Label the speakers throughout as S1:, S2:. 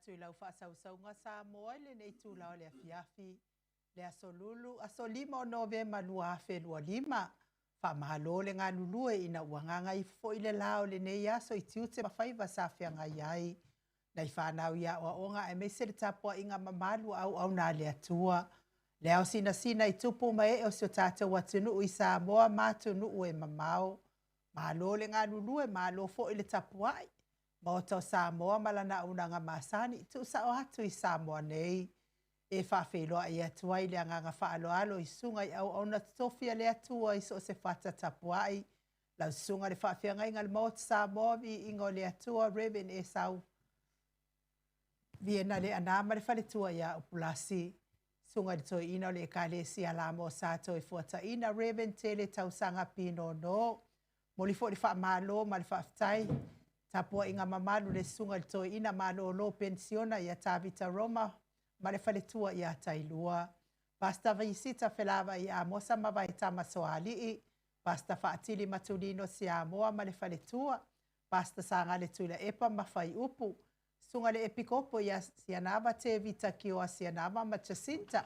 S1: atu I lau whaasausauga sa moa le nei tūlau le afiafi. Le asolulu, asolima o Novema lua afe lua lima. Whamahalo le ngā lulue ina uanganga I fo I le lao le nei aso I tiute mawhaiva sa whianga iai. Nei whanau ia o onga e meise le tapua inga mamalu au nā le atua. Le au sina I tupu mai o sio tātou atunu I sa moa mātunu e mamau. Mahalo le ngā lulue, mahalo fo I le tapuai. Moto Samoa malana unanga masani tu sa o hatu I Samoa nei. E whawhiloa I atua I le anganga whaaloalo I sunga I au ona tofia le atua I so se whata tapuai. Lau sunga le whawhianga inga le moto Samoa vi ingo le atua Reven e sau. Viena le anama le whaletua ia upulasi. Sunga le toi ina le kale si alamo sato I fuata ina Reven tele tausanga pino no. Moli fo le whaamalo ma le whaftai. Tapua inga mamalu le sunga le toi ina malo lo pensiona ia Tavita Roma ma le whaletua ia tailua. Pasta visita whelava I amosa mawai tama soalii. Pasta whaatili matulino si amoa ma le whaletua. Pasta sanga le tuila epa mawhai upu. Sunga le epikopo ia sianava te vita kioa sianava ma Jacinta.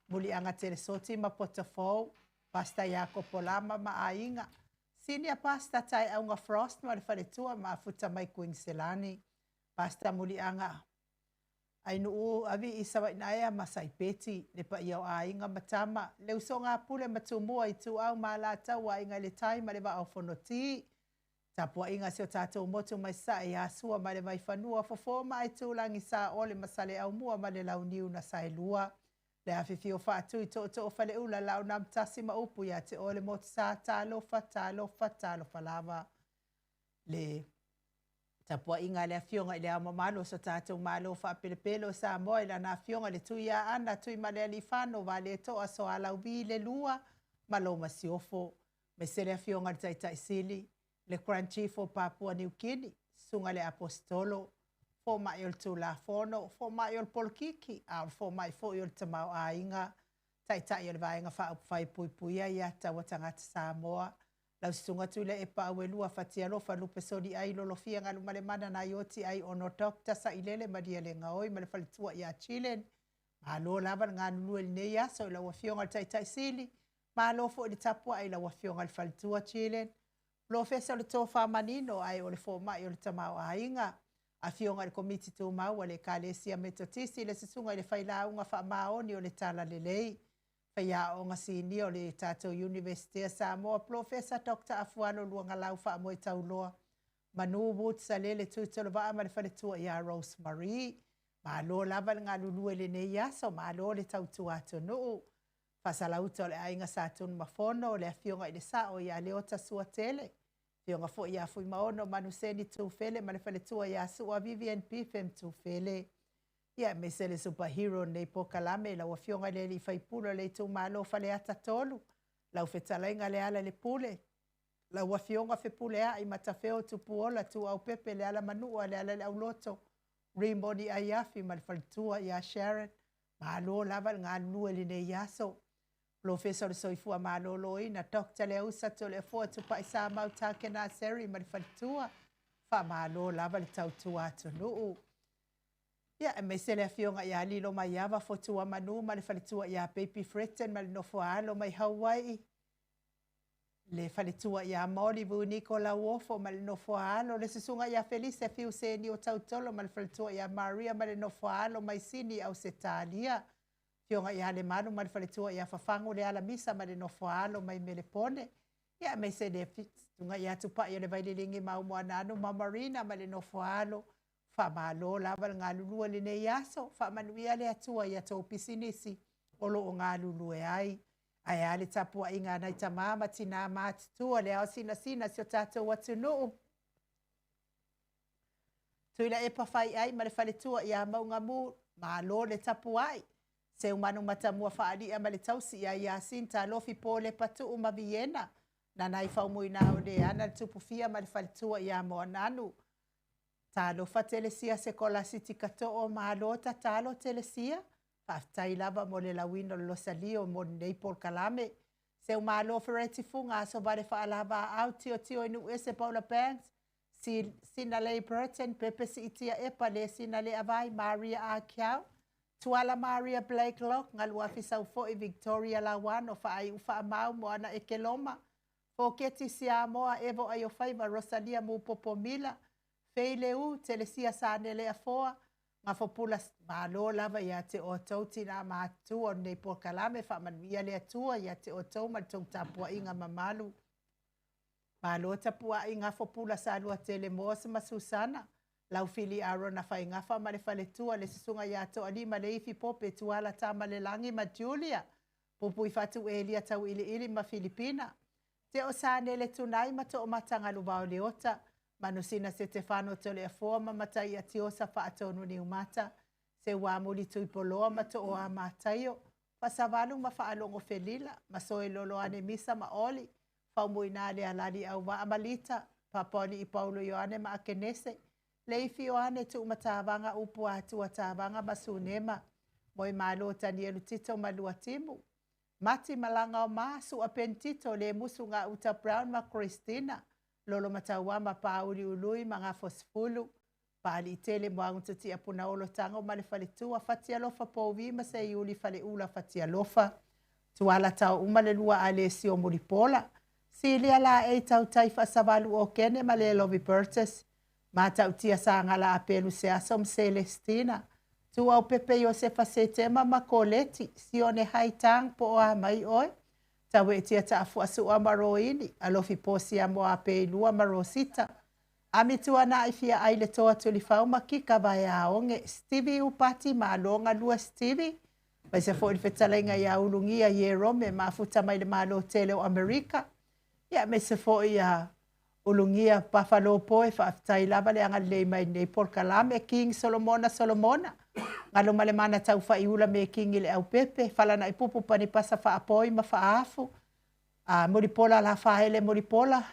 S1: Muli anga telesoti ma Potafou. Pasta ia kopolama ma ainga. Senior pasta tai aunga Frost ma le whaletua ma futa mai Queenselani. Pasta muli anga. Ainu u avi isawa inaea ma saipeti. Le pa iau a inga matama. Le usonga pule matumua I tu au ma la tawa inga le tai ma le wa au fonoti. Tapua inga seo tātou motu mai sa I asua ma le mai whanua fofoma I tūlangi sa ole masale au mua ma le launiu na sailua. Le awhiwhio whaatu I to whale ula lau nam tasi ma upu ia te ole motu sa talofa lava. Le tapua inga le awhionga I le ama malo so tātou malo whapelepelo sa moe la na awhionga le tui a ana tui ma le alifano wa le toa so alau bi le lua ma lo masiofo. Me se le awhionga le taitai sili. Le Grand Chief o Papua New Guinea, sunga le apostolo, fo mai ol tula fono, fo mai ol polkiki, fo mai fo ol tamau a inga, tai ol vaenga wha upwhai puipuia ia tawa tangata Samoa. Lau sunga tu le epa awelua fatia lofa lupe sodi ai lolofia ngalu male mana na ioti ai ono dokta sa ilele madia le ngaoi male falitua ia Chilen. Malo laban ngā nulu el neia so ila wafionga al tai sili, malo fo ili tapua ai la wafionga al falitua Chilen. Profesa le tofa manino ai o le fo mai o le tamau a inga. A fionga le komiti tu mau le kalesia metotisi le sisunga le whaila unga wha maoni o le tala le lei. Whaia o ngasi ni o le tato University Samoa Profesa Dr. Afuano luanga lau wha moe tauloa. Manu wut sa le tuitolo wa ama le whaletua ia Rosemary. Ma lo lava ngā lulu le nei aso ma lo le tautu ato nuu. Fasalauta le ainga sa tunu mafono le fionga I le sao ia leota sua tele. Fionga fo ia fui maono manuseni tu fele ma le faletua ia sua Vivian Pifem tu fele. Ia me se le superhero nei po kalame la fionga le li fai pulo le tu malo fale ata tolu. La ufetalainga le ala le pule. La fionga fe pule a I matafeo tu puola tu au pepe le ala manua le ala le au loto. Rimboni ayafi ma le faletua ia Sharon. Malo lava ngā lue le ne yaso. Professor soifua malolo ina Dr. Leusa to le fo tu pa isa mau take na seri ma le faletua. Fa malo lava le tautua atu nuu. Ia e me se le fionga ia lilo mai ava fotua manu ma le faletua ia Baby Fretten ma le nofo alo mai Hawaii. Le faletua ia Molivu Nicola Wofo ma le nofo alo le sisunga ia Felice fiu se ni o tautolo ma le faletua ia Maria ma le nofo alo mai sini au setalia. Fionga ia le manu ma le faletua ia fafangu le ala misa ma le nofo alo mai melepone. Ia me se le fitunga ia tupa ia le vaililingi mau moananu ma Marina ma le nofo alo. Fa malo lava ngā lulua le nei aso. Fa manuia le atua ia tau pisinisi. Olo o ngā lulue ai. Ai ale tapua i ngā nai tamama tina mātutua le au sina sio tātou watu nuu. Tuila e pawhai ai ma le faletua ia maunga mū. Malo le tapua ai. Se umanu matamua whaalia ma le tausi ia Yasin ta lofi po le patu uma Viena. Na nai whaumui na o le ana tupufia ma le faletua ia moananu. Talo fa telesia se kola siti katoa malota talo telesia. Whaftai lava mo le lawino lo salio mo nei Paul Kalame. Se umalo fereti funga so vale whaalava au tio inu ese Paula Banks. Sinale Burton, Pepe si itia epa le sinale avai, Maria Akiau, Tuala Maria Blake Lock, ngalua fisau fo i Victoria Lawan, o faai ufa amau mo ana e keloma. Fo keti sia moa evo ai o faiva Rosalia Mupopomila, Feileu, Telesia Sanele Afoa, nga fopula malo lava ia te o tau tina matu o nei po kalame, fa manuia le atua ia te o tau ma tong tapua inga mamalu. Malo tapua inga fopula sa alua tele mosa ma Susana. Lau fili aro na fai ngafa ma le fale tua le susunga ia to alima le ifi pope tuala tama le langi ma Julia. Pupu i fatu elia tau ili ma Filipina. Te o sane le tunai ma to o matanga lubao le ota. Manusina se Stefano tole a forma matai a tiosa fa atonu ni umata. Se wamuli tui poloa ma to o a mataio. Pasavalu ma fa alongo felila. Ma soe lolo ane misa ma oli. Faumuinale alali au wa amalita, paponi i Paulo Ioane ma akenese, leifi Ioane tu matavanga upu atu atavanga masunema, moi malo tanielu tito malua timu. Mati malanga o masu apentito le musu nga uta Brown ma Christina, lolo matawa ma pauli ului mga fosfulu, pali itele mwangu tuti apuna olo tango male falitua, fatia lofa povi ma se yuli fale ula fatia lofa, tuala tau umalelua alesi o muripola, Sili ala e tau taifa savalu o kene ma le Lovi Burtis. Ma tau tia sa ngala apelu se asom Celestina. Tu au pepe Josefa se tema ma koleti. Sione haitang po o mai oi. Tau e tia ta afu asu a maroini. Alofi posi a mo apelua marosita. Ami tua na ifia aile toa tulifau ma kika vai a onge. Stevie upati ma alonga lua Stevie. Pai se fo ilfetalenga ya ulungia ye rome ma futa mai le malo tele o Amerika. Ia me se fo ia ulungia Buffalo Poe fa aftai lava le anga le mai nei por kalame King Solomona. Ngalo male mana tau fa iula me King ile au pepe fala na ipupu pani pasa fa apoi ma fa afu. Moripola la fa hele moripola.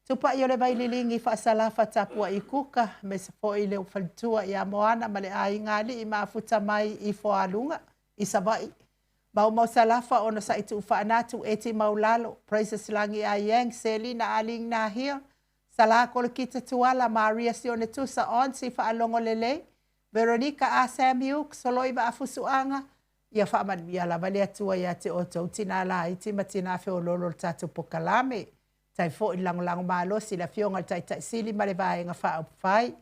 S1: Tupa i ole vai lilingi fa sala fa tapua i kuka me se fo ile ufaltua ia moana male ai ngali i mafuta mai i fo alunga i savai. Mau salafa ono sa itu ufa anatu eti maulalo. Praises langi a yang seli na aling na hia. Salako le kita tuala Maria sione tu sa on si fa alongo lele. Veronica a Samuel soloi ba afusuanga. Ia fa man ia la vale atua ia te oto tina la iti matina fe o lolo tatu pokalame. Tai fo ilang malo si la fionga tai sili male vai nga fa fai.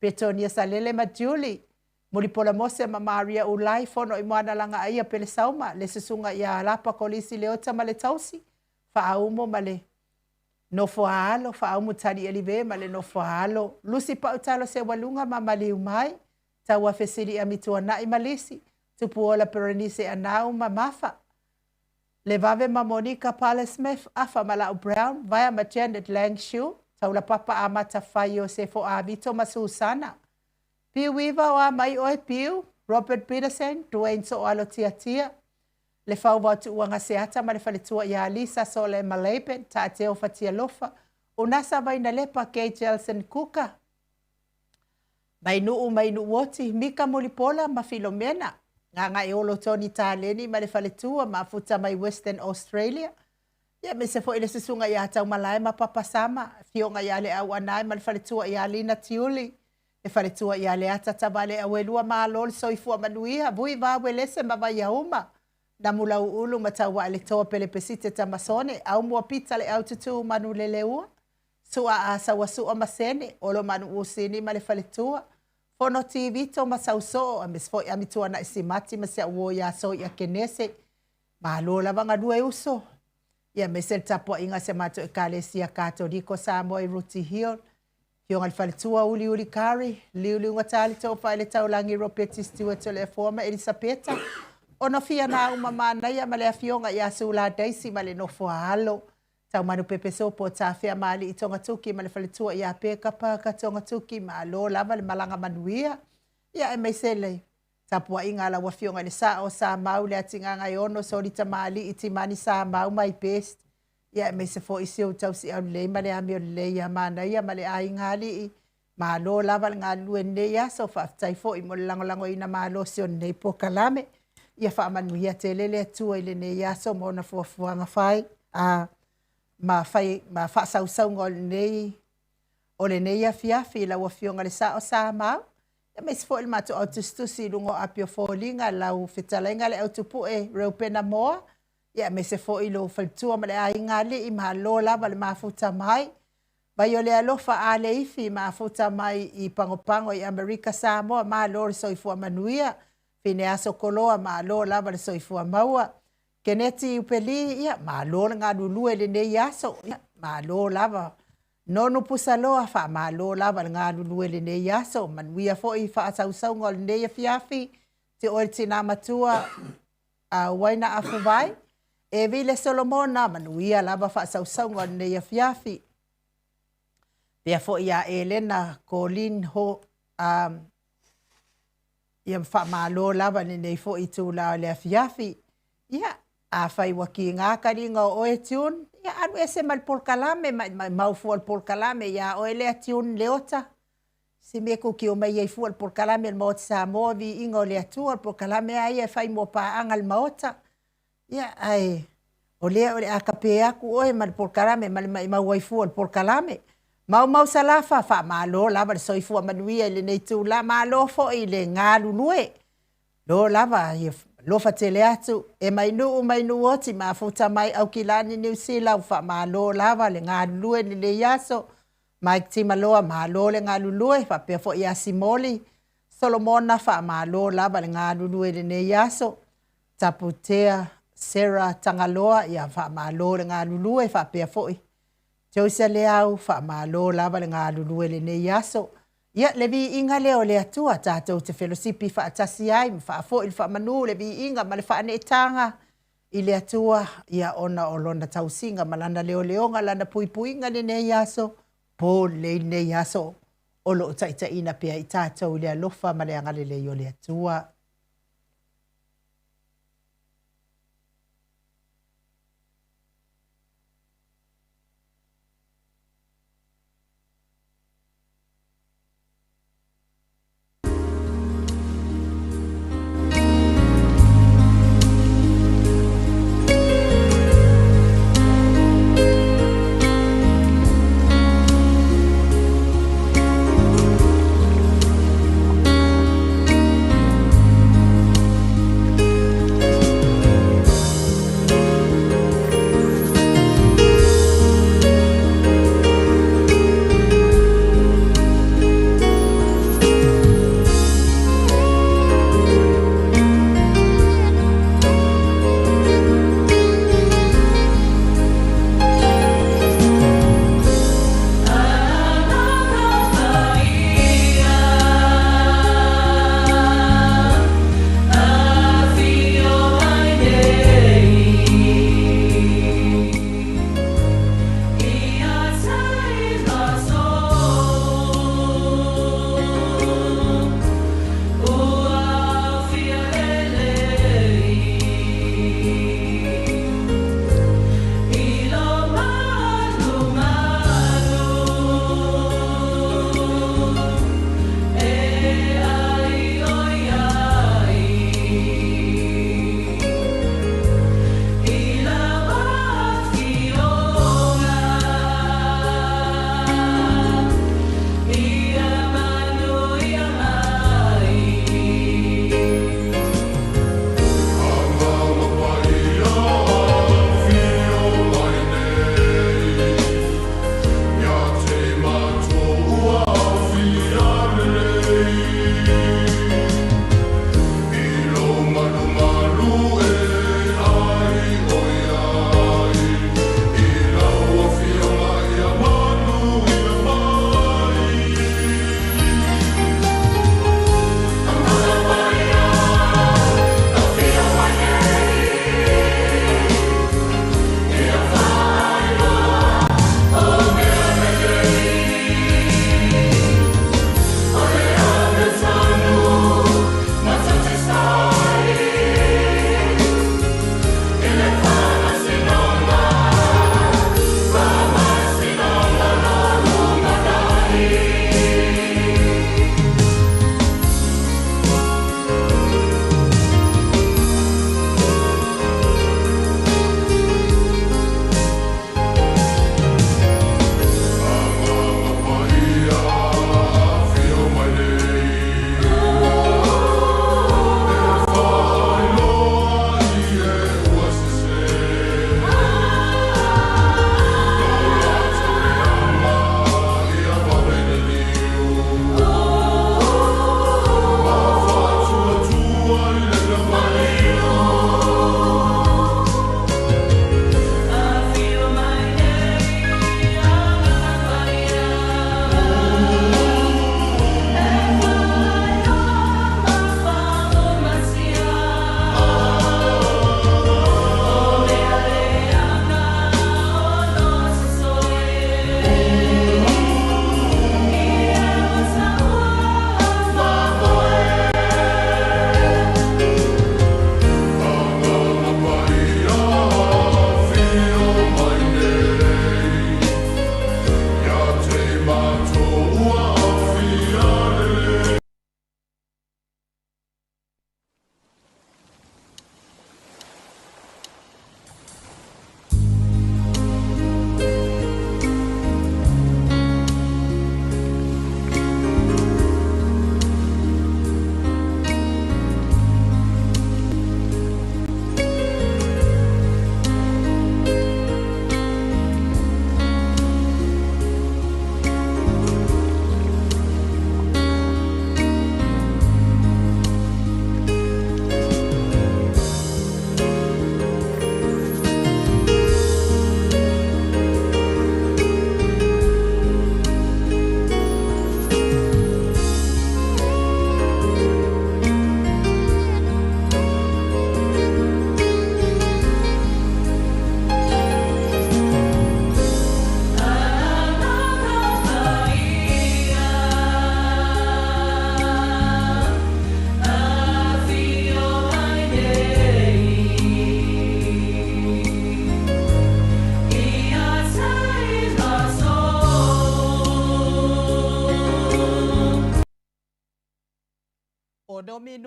S1: Petonia salele ma Julie. Muripola mose ma Maria ulai fono i moana langa aia pele sauma le susunga ia lapa kolisi leota ma le tausi. Fa aumo ma le nofo halo, fa aumo tari elive ma le nofo halo. Lusi pa utalo se walunga ma mali umai. Tawa fesiri amitua na i malisi. Tupuola peronise anau ma mafa. Le vave ma Monica Palesmith afa ma la Brown vaya ma Janet Langshu. Taula papa amata fayo se fo abito ma Susana. Piu Weaver o mai oe Piu, Robert Peterson, Dwayne so alo tia. Le fau watu uanga seata ma le faletua ia Lisa Sole Maleben, ta teo fatia lofa. Unasa vai na lepa Kay Jelson Kuka. Mai nu woti, Mika Mulipola ma Filomena. Nga e olo Tony Taleni ma le faletua ma futa mai Western Australia. Ia me se fo ile susunga ia tau malai ma papasama. Fionga ia le au anai ma le faletua ia Lina Tiuli. E fale tua ia le ata tabale a welua maalol soifua manuia, vui va welese ma vai auma. Na mula ulu matawa le toa pele pesite tamasone, au mua pita le au tutu manu le leua. Sua a sawasua masene, olo manu usini ma le fale tua. Fono TV to masauso, amisfo amitua na isimati masea uo ya so ya kenese. Maalola vanga due uso. Ia mesel tapua inga se mato e kalesia Katoliko Samoa i Ruti Hill. Yung alfaltua uli kari, liuli ngatali to fa le tau langi ropeti stiwa to le forma Elisabeta. Ono fia na umamana ya male afionga ya sula daisi male no foalo. Tau manu pepe so po tafia mali itonga tuki male faltua ya peka pa katonga tuki malo lava le malanga manuia. Ya e mesele. Tapua inga la wafionga le sa o sa mau le atinganga yono solita mali itimani sa mau mai best. Ya me se fo isi o tau si au le male ami o le ya mana ya male ai ngali i malo lava ngalu ene ya so fa tai fo i mo lango ina malo si o nei po kalame ia fa manu ia te lele tua ile ne ya so mo na fo nga fai ma fa sau ngol nei o le nei afiafi la ua fionga le sa o sa mau. Ia mai sifo il matu au tustusi lungo apio fōlinga lau fitalainga le au tupu e reu pena moa. Ia mai sifo i lo faltua ma le a ingali i maha lo lava le mafuta mai. Vai o le alofa a le ifi mafuta mai i pangopango i Amerika Samoa ma lo le soifua manuia. Fine aso koloa ma lo lava le soifua maua. Keneti upeli ia ma lo ngā lulu e le nei aso. Ma lo lava. Nonu pusaloa fa ma lo lava ngā lulu e le nei aso. Manuia fo i fa asau ngol nei a fiafi. Te oe tina matua a waina afu vai. E vile Solomona manuia lava fa asau ngol nei a fiafi. Pea fo ia Elena Colin ho ia fa ma lo lava nei fo i tu la le a fiafi. Ia a fai waki ngā karinga o e tiun. Ia anu ese mal polkalame, mau fual polkalame, ia o ele atiun leota. Si me kuki o mai ei fual polkalame al maota sa moa vi inga o le atu al polkalame ai e fai mo pa anga al maota. Ia ai, o le a kape aku oe mal polkalame, mau ai fual polkalame. Mau salafa fa malo lava le soifua manuia le nei tu la malo fo i le ngā lulue. Lo lava lo fa tele atu e mai nu oti ma futa mai au kilani New Zealand fa ma lo lava le ngā lulue ni le yaso mai tima loa ma lo le ngā lulue fa pe fo ia simoli Solomona fa ma lo lava le ngā lulue le ne yaso Taputea Sarah Tangaloa ia fa ma lo le ngā lulue fa pe fo i Jose leau fa ma lo lava le ngā lulue le ne yaso. Ia le vi inga leo le atua tātou te whelosipi wha atasi ai, wha afo il wha manu le vi inga ma le wha ane tanga i le atua ia ona o lona tausinga ma lana leo leonga lana pui puinga le nei aso, po le nei aso o lo taita ina pia i tātou le alofa ma le angale le yo le atua.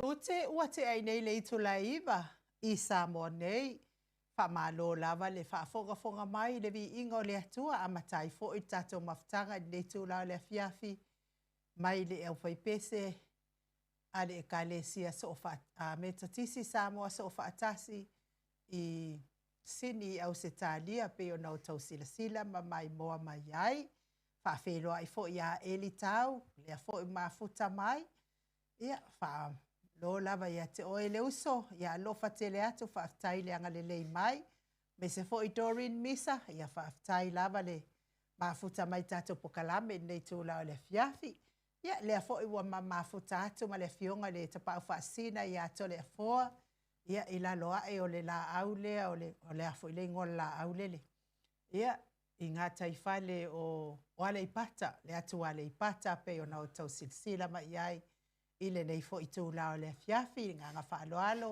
S1: minute ua te ai nei le itu laiva i Samoa nei. Whamalo lava le whaafonga mai le vi ingo le atua a matai fo i tato maftanga i le tūlau le fiafi mai le au whaipese a le ekalesia so a metatisi Samoa so atasi i sini au se talia pe o nau tau sila ma mai moa mai ai. Whaafeloa i fo i a eli tau, le a fo i mafuta mai. Ia, lo lava ia te oe le uso, ia lofa te le atu, whaaftai le anga le lei mai. Me se fo i Doreen Misa, ia whaaftai lava le mafuta mai tato pokalame nei tūlau le fiafi. Ia, le a fo i ua mafuta atu ma le fionga le tapau whaasina ia ato le a foa. Ia, i la loa e o le la au lea, o le a fo i le ngol la au lele. Ia, i ngā taifale o ale ipata, le atu ale ipata pe o nau tau silsila ma iai. Ile nei fo i tūlau le fiafi, ngā whaaloalo,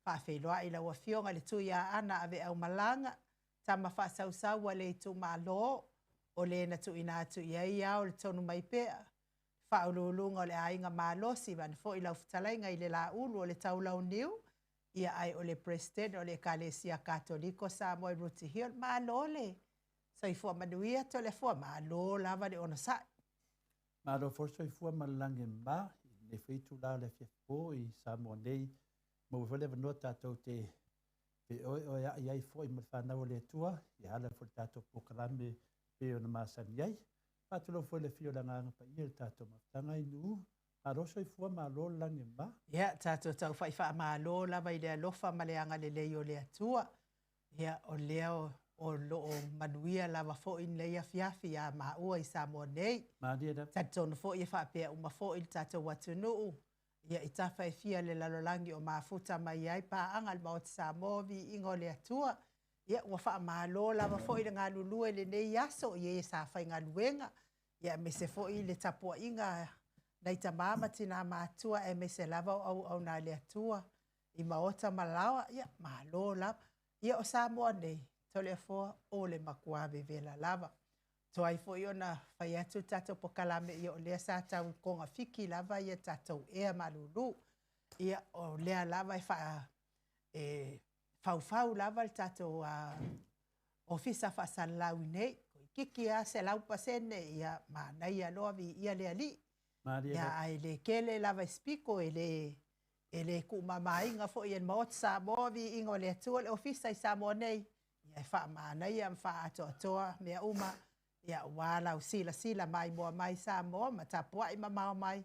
S1: whaawheloa i la ua fionga le tui a ana ave au malanga, tama whaasau le i tū malo, o le na tu ina atu i au le tonu mai pea, whaolulunga o le ainga malosi, man fo i lau futalainga i le la ulu o le taulau niu, ia ai o le president o le Kalesia Katoliko Samoa Ruti Hill, malo le, so i fua manuia to le fua malo lava le ono sa.
S2: Malo forso i fua malange ma, ne whaitu la le fiafo i Samoa nei, mo wale vanua tātou te oe ai fo i mwhanau le tua, i hala fo tātou pokalame pe o na māsani ai. Pātulo fo le fio la nganga pa i le tātou mawhtanga i nuu, a roso i fua malo lange ma.
S1: Ia, tātou tau whaiwha malo lava i le alofa ma le anga le leo le atua. Ia, o leo o loo manuia lava fo in leia fiafi a maua i Samoa nei.
S2: Mādia da.
S1: Tātou na fo i whapea uma fo i tātou watunuu. Ia i tawhai fia le lalolangi o mafuta mai ai pa angal ma o te Samoa vi ingo le atua. Ia ua wha malo lava fo i le ngā lulue le nei aso i e sa whai ngā luenga. Ia me se fo i le tapua inga nei ta mama tina mātua e me se lava au nā le atua. I maota malawa, ia malo lava. Ia o Samoa nei. Tole fo o le makuave vela lava. So ai fo iona whai atu tatou pokalame i o lea sa tau konga fiki lava ia tatou ea malulu. Ia o lea lava fau lava le tatou ofisa whasalau nei. Kiki a se lau pasene ia manai aloa vi ia lea li. Ia ai le kele lava spiko e le kumamainga fo i en maot Samoa vi ingo le atua le ofisa i Samoa nei. Ia wha manai am wha atoa mea uma. Ia wala o sila mai moa mai Samoa ma tapua i mamao mai.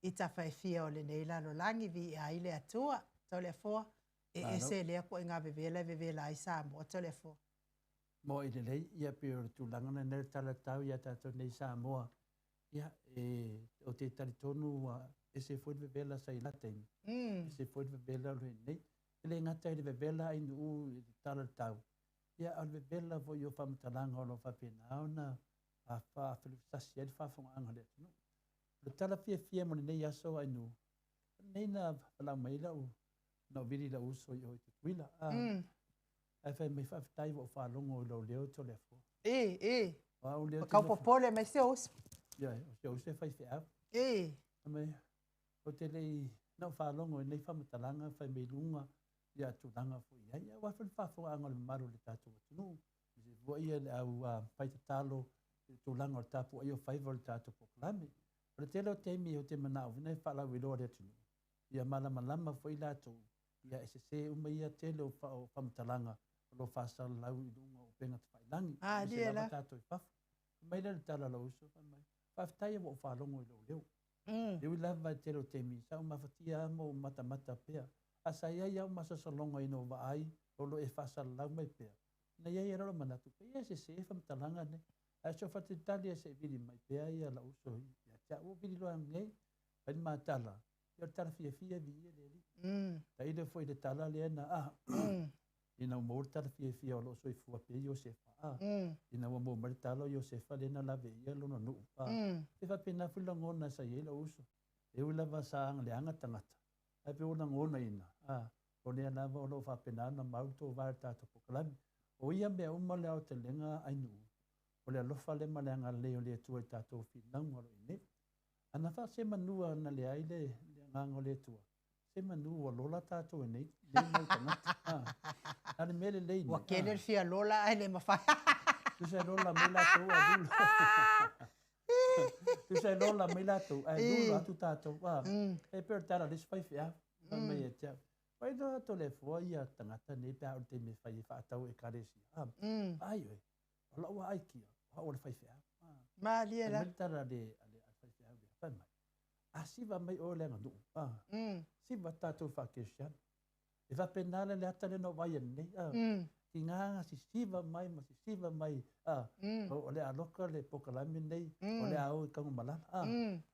S1: I ta whai fia o le nei lalo langi vi a ile atua. Tole fo e se lea ko inga vevela i Samoa tole fo.
S2: Mo i le lei ia pe o tu langana nere tala tau ia tato nei Samoa. Ia o te taritonu e se fwoi vevela sa i latein. E se fwoi vevela lo nei. Ele ngata i le vevela i nuu i tala tau. Ia al vevela vo yo whamatalanga o lo whapena na a whawhilusasi e whafonga anga le tunu. Le tala fia mo nei aso ai nu. Nei na whalau maila u na viri la uso i hoi te tuila. Ai whai mai whawhitai vo whalongo o lo leo to le fo.
S1: Kaupo pole mai se os.
S2: Ia, o se os e whai whiau. Amai, o te lei na whalongo i nei whamatalanga whai mei lunga ia tūlanga fo ia. Ia wafan whafonga anga le maru le tātou atunu. Vo ia au paita talo tūlanga o tāpu ai o whaiva le tātou poklame. O le telo teimi o te manao, vinai whalau i loa le atunu. Ia malama fo i lātou. Ia se uma ia tele o whamatalanga o lo whasala lau i lunga o penga te whailangi.
S1: Lia la.
S2: Tātou i whafu. Maila le tala lau uso. Whaftai o whalongo i lo leo. Leo i lava i telo teimi. Sa o mawhatia mo mata pea. Asa ia iau masasalonga ino waai o lo e whasalau mai pea. Na ia ia raro manatu. Ia se whamtalanga ne. A so whatitali e se viri mai pea ia la uso. Ia tia o viri loa ngei. Pai mātala. Ia tala fia vi ia le. Ta ide foi de tala le na ina mo tala fia o lo so i fua pe yo se fa. Ina mo mo tala yo se fa le na la ve ia lo no no. E fa pena fula ngona sa ia la uso. E ula va sa ang le anga tangata. Ai pe ona ngona ina. O lea lava o lo whapena na mauto vare tātou pokalami. O ia mea umale au te lenga ainu. O lea lofa le maleanga leo lea tua i tātou whinau ngaro i ne. Ana wha se manua na lea aile lea ngango lea tua. se manu o lola tātou e nei mau tangata. Ane mele lei nei.
S1: Wa kele fia lola ai le mawhai.
S2: Tu se lola me lātou a dulu. Tu se lola me lātou a dulu atu tātou. E pera tara lesu whai whia. Mei e tia. Pai no ato le fua ia tangata nei pia o te me whai e whaatau e karesi. Ai oi. O lau ai kia. O le whai whia.
S1: Ma lia la.
S2: E mele tara le whai whia le whai mai. A siva mai o le nganu. Siva tātou whakesian. E whapenale le ata le no vai nei. Ki nganga si siva mai, ma si siva mai. O le aloka le pokalami nei. O le au i kangu malala.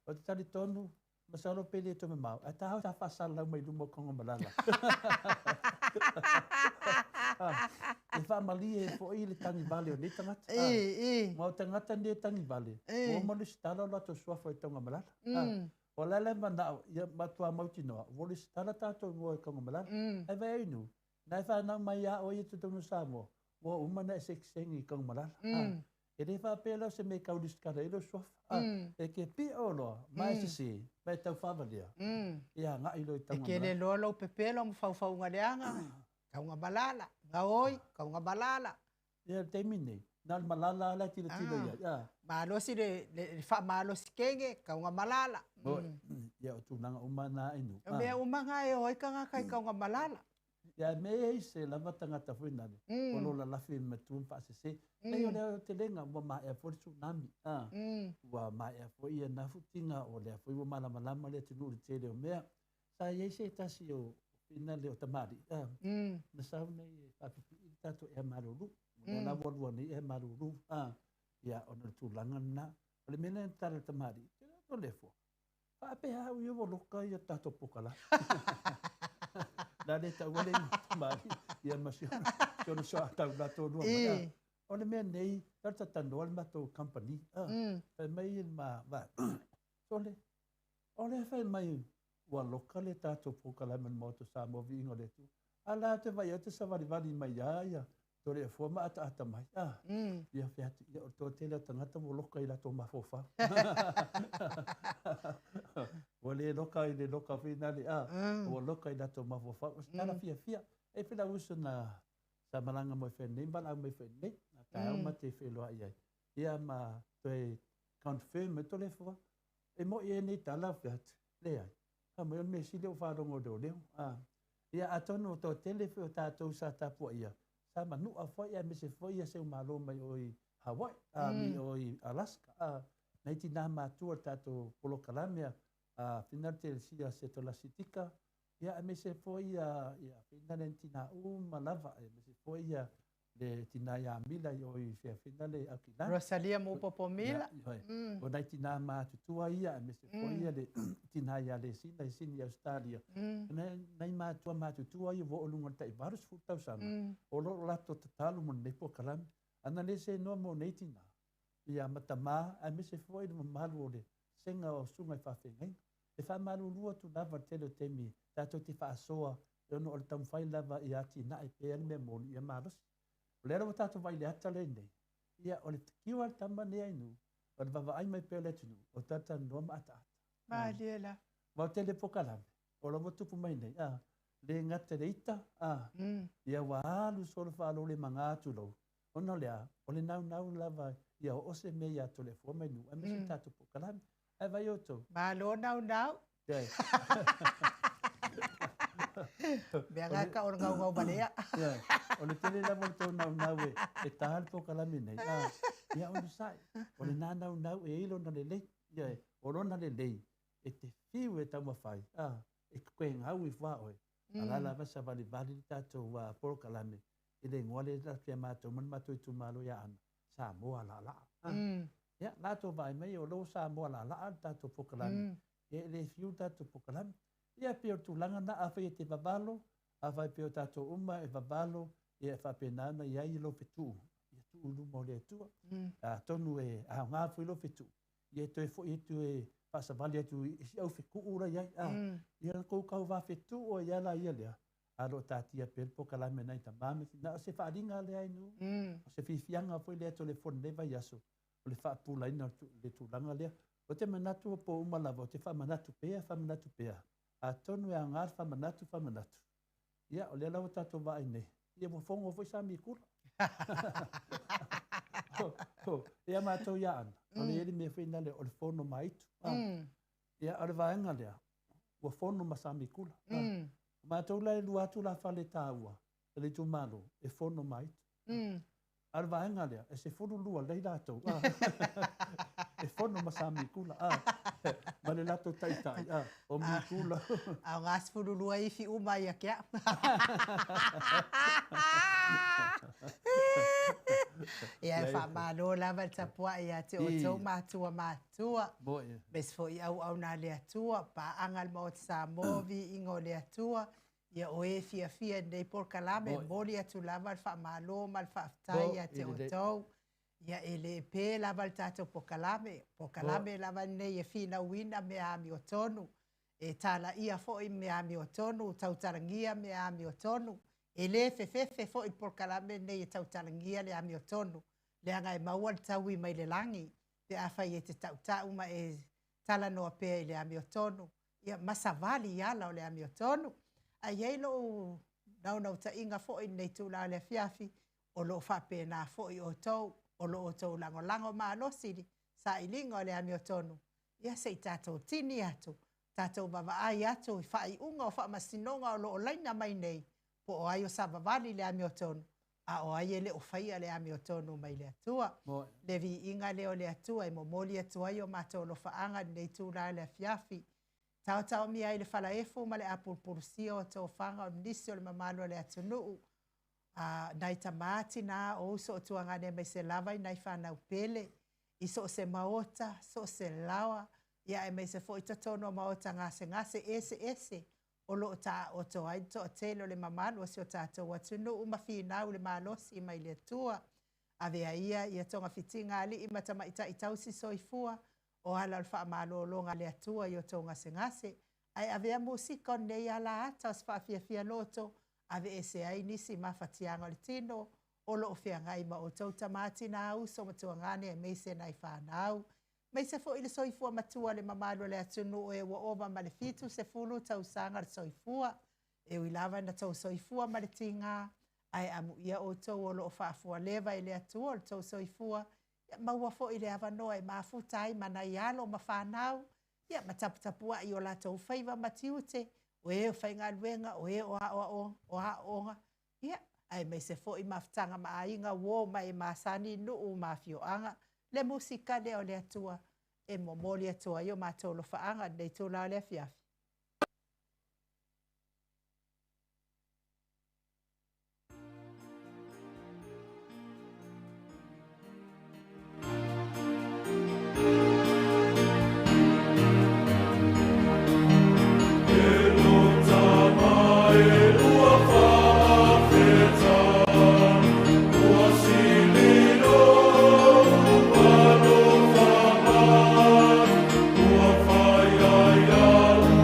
S2: O te tali tonu, masalo pele to me mau. A tahau ta whasala mai lumo kangu malala. E whamali e fo i le tangi vale o ne tangata. Ma o tangata ne tangi vale. O malu stala la to suafa i tonga malala. O lele manao, ia matua mauti noa. Wole stala tātou ngoi kangu malala. E vei inu. Nai whanau mai a o i tutonu Samoa. Wa umana e seksengi kangu malala. E re whapela se me kaulis kara ilo suafa. E ke pi o loa, mai se se, mai tau whavalia. Ia ngā ilo i tangu
S1: malala. E ke le lolo pepelo mo whau ngā reanga. Kaunga malala. Ngā oi, kaunga malala.
S2: Ia te mine. Nal malala ala tira ia.
S1: Malosi le wha malosi kenge, kaunga malala.
S2: Ia o tūnanga umana inu.
S1: Mea umanga e oi ka ngā kai kaunga malala.
S2: Ia mea i se lava tangata whinare. O lola lafi me tuun whaasese. Nei o leo te lenga, wa maa ea fori tsunami. Wa maa ea fori ia nafutinga o lea fori wa malamalama lea tunu uri te leo mea. Sa iei se tasi o whinare o tamari. Na sau nei e papipi i tato ea maruru. Nā walua ni e maruru. Ia ona tūlanga na. Ole mena e tara tamari. Te rā lefo. Pape hau i o loka i a tato pokala. Nā le tau wale i tamari. Ia masiona. Siona soa tau nato nua mai. Ole mea nei. Tarta tanoa le mato company. Pai mai i ma. Sole. Ole whai mai. Ua loka le tato pokala man moto sa mo vi ingo le tu. Ala te vai o te savarivari mai ia. Tore e fuama ata mai. Ia whiatu, ia o tō tēnā tangata mo loka i lato mafofa. O le loka i le loka whinare. O loka i lato mafofa. O stara fia. E whina uso na sa malanga mai whenei, mana mai whenei. Na tai au ma te wheloa iai. Ia ma toi confirm me tole fua. E mo i e nei tala whiatu. Le ai. Ha mo me si leo wharongo leo. Ia atono o tō tele whio tātou sa tapua ia. Sa manu a foi a mese foi a seu malo mai oi Hawaii mi oi Alaska nei tina matua tato polokalamia final te sia se to la sitika ia a mese foi a final tina malava a mese foi a le tina ya mila oi se final akila
S1: Rosalia mo popomila
S2: o nei tina matua ia a mese foi a le tina ya le sini Australia nei matua ia vo lunga tai varus futau sana o lo lato tatalu mo nei pokalam ana le se no mo nei tina ia matama a mese foi mo malu le senga o sunga fa fengai e fa malu lua tu lava tele temi tato ti fa soa e no o tam fai lava ia tina e pe me mo ia malos lera o tato vai le ata le nei ia o le kiwa tama nei ainu o le vava ai mai pe le tunu o tata no mata
S1: ma lela
S2: ma tele pokalam o lo tupu mai nei le ngata reita ia wa alu solo fa lo le manga tu lo ona lea o le nau lava ia o se me ia to le fo mai nu a me tatu pokalam e vai oto
S1: ma lo nau Bianga ka o ngau balea.
S2: O le tele la mo to nau e tal pokalam nei ia o sai o le nau e ilo na le le ia o lona le le e te fiu e tama fai e koe ngau i wha oi ala la vasa vali tatou wa polokalame i le ngole la pia mātou man mātou i tu malo ia ana Samoa la ia lātou vai mai o lo Samoa la tatou pokalame e le fiu tatou pokalame ia pia o tūlanga na awhai e te vavalo a vai pia o tatou uma e vavalo ia whapenana ia i lo petu ia tu ulu mo le tua tonu e a ngā fui lo petu ia toi fo i tu e pasa vali atu isi au fiku ura iai ia kou kau wa fetu o ia la ia lea alo tatia pel pokalame nai tamame na se whaaringa lea inu o se whiwhianga foi lea to le fon leva iaso o le whaapula ina le tūlanga lea o te manatu o po umalawa o te whamanatu pea A tonu e angar whamanatu. Ia, o lea lawa tātou vai nei. Ia mo whongo fwoi sa mi kura. Ia mātou ia ana. O le eri me whaina le o le whono maitu. Ia, o le vaenga lea. Ua whono ma sa mi kura. Mātou lai lua atu la whale tāua. E le tu malo, e whono maitu. Ar vaenga lea, e se whono lua lei lātou. E whono ma sa mi kura. Ma le lato taitai, o mi kula.
S1: Au ngās whururua I fi umai a kia. Ia e wha mālo lava tapua ia te o tau mātua. Mes fo I au nā le atua, pa angal mo te sa movi ingo le atua. Ia o e fia nei por kalame, mori atu lava wha mālo, mal wha aftai ia te o tau. Ia e le pē lava le tātou pokalame. Pokalame lava nei e whina uina me ami o tonu. E tāla ia fo I me ami o tonu, tautarangia me ami o tonu. E le fefefe fo I pokalame nei e tautarangia le ami o tonu. Le anga e maua le tau I mai le langi. Te awhai e te tautau ma e tala noa pē le ami o tonu. Ia masavali iala o le ami o tonu. A yeilo nau ta inga fo I nei tūla le fiafi. O lo whape nā fo I o tau. O lo o tau lango maa losiri, sa ilinga o le ami o tonu. Ia se I tātou tini atu, tātou wawai atu, I whai unga o wha masinonga o lo o laina mai nei, po o ai o sa wawali le ami o tonu, a o ai le o whaia le ami o tonu mai le atua. Le vi inga le o le atua, I momoli atua I o mātou lo whaanga nei tūra le fiafi. Tau mi ai le whala efu ma le apulpurusia o tau whanga o nisi o le mamalo le atunuu. Nai tamati nā o so o tuangane mai se lava I nai whanau pele. I so se maota, so se lawa. Ia e mai se fo I tatono maota ngase ese. O lo ta o to ai to telo le mamalo se o tato watunu umawhinau le malosi mai le tua. Avea ia tonga fitinga ali I matama I tausi soifua. O hala alfa malo longa le atua I o tonga ngase. Ai avea musika nei ala ata sfa fia loto. Ave e se ai nisi mawhatianga le tino, o lo fia ngai ma o tau tamati nā uso matua ngane e meise nai whanau. Meise fo ile soifua matua le mamalo le atunu o e wa ova ma le fitu se fulu tau sanga le soifua. E wilawa na tau soifua ma le tinga, ai amu ia o tau o lo whaafua leva ile atua o le tau soifua. Maua fo ile avanoa e mafutai mana ialo ma whanau. Ia mataputapua I o la tau whaiva matiute. O e whainga luenga, o e oa. Ia, ai mai se fo I mawhtanga ma ainga wo mai masani nuu mawhioanga. Le musika le o le atua, e momoli atua I o mātolo whaanga nei tūla le fiafi.
S3: Fire,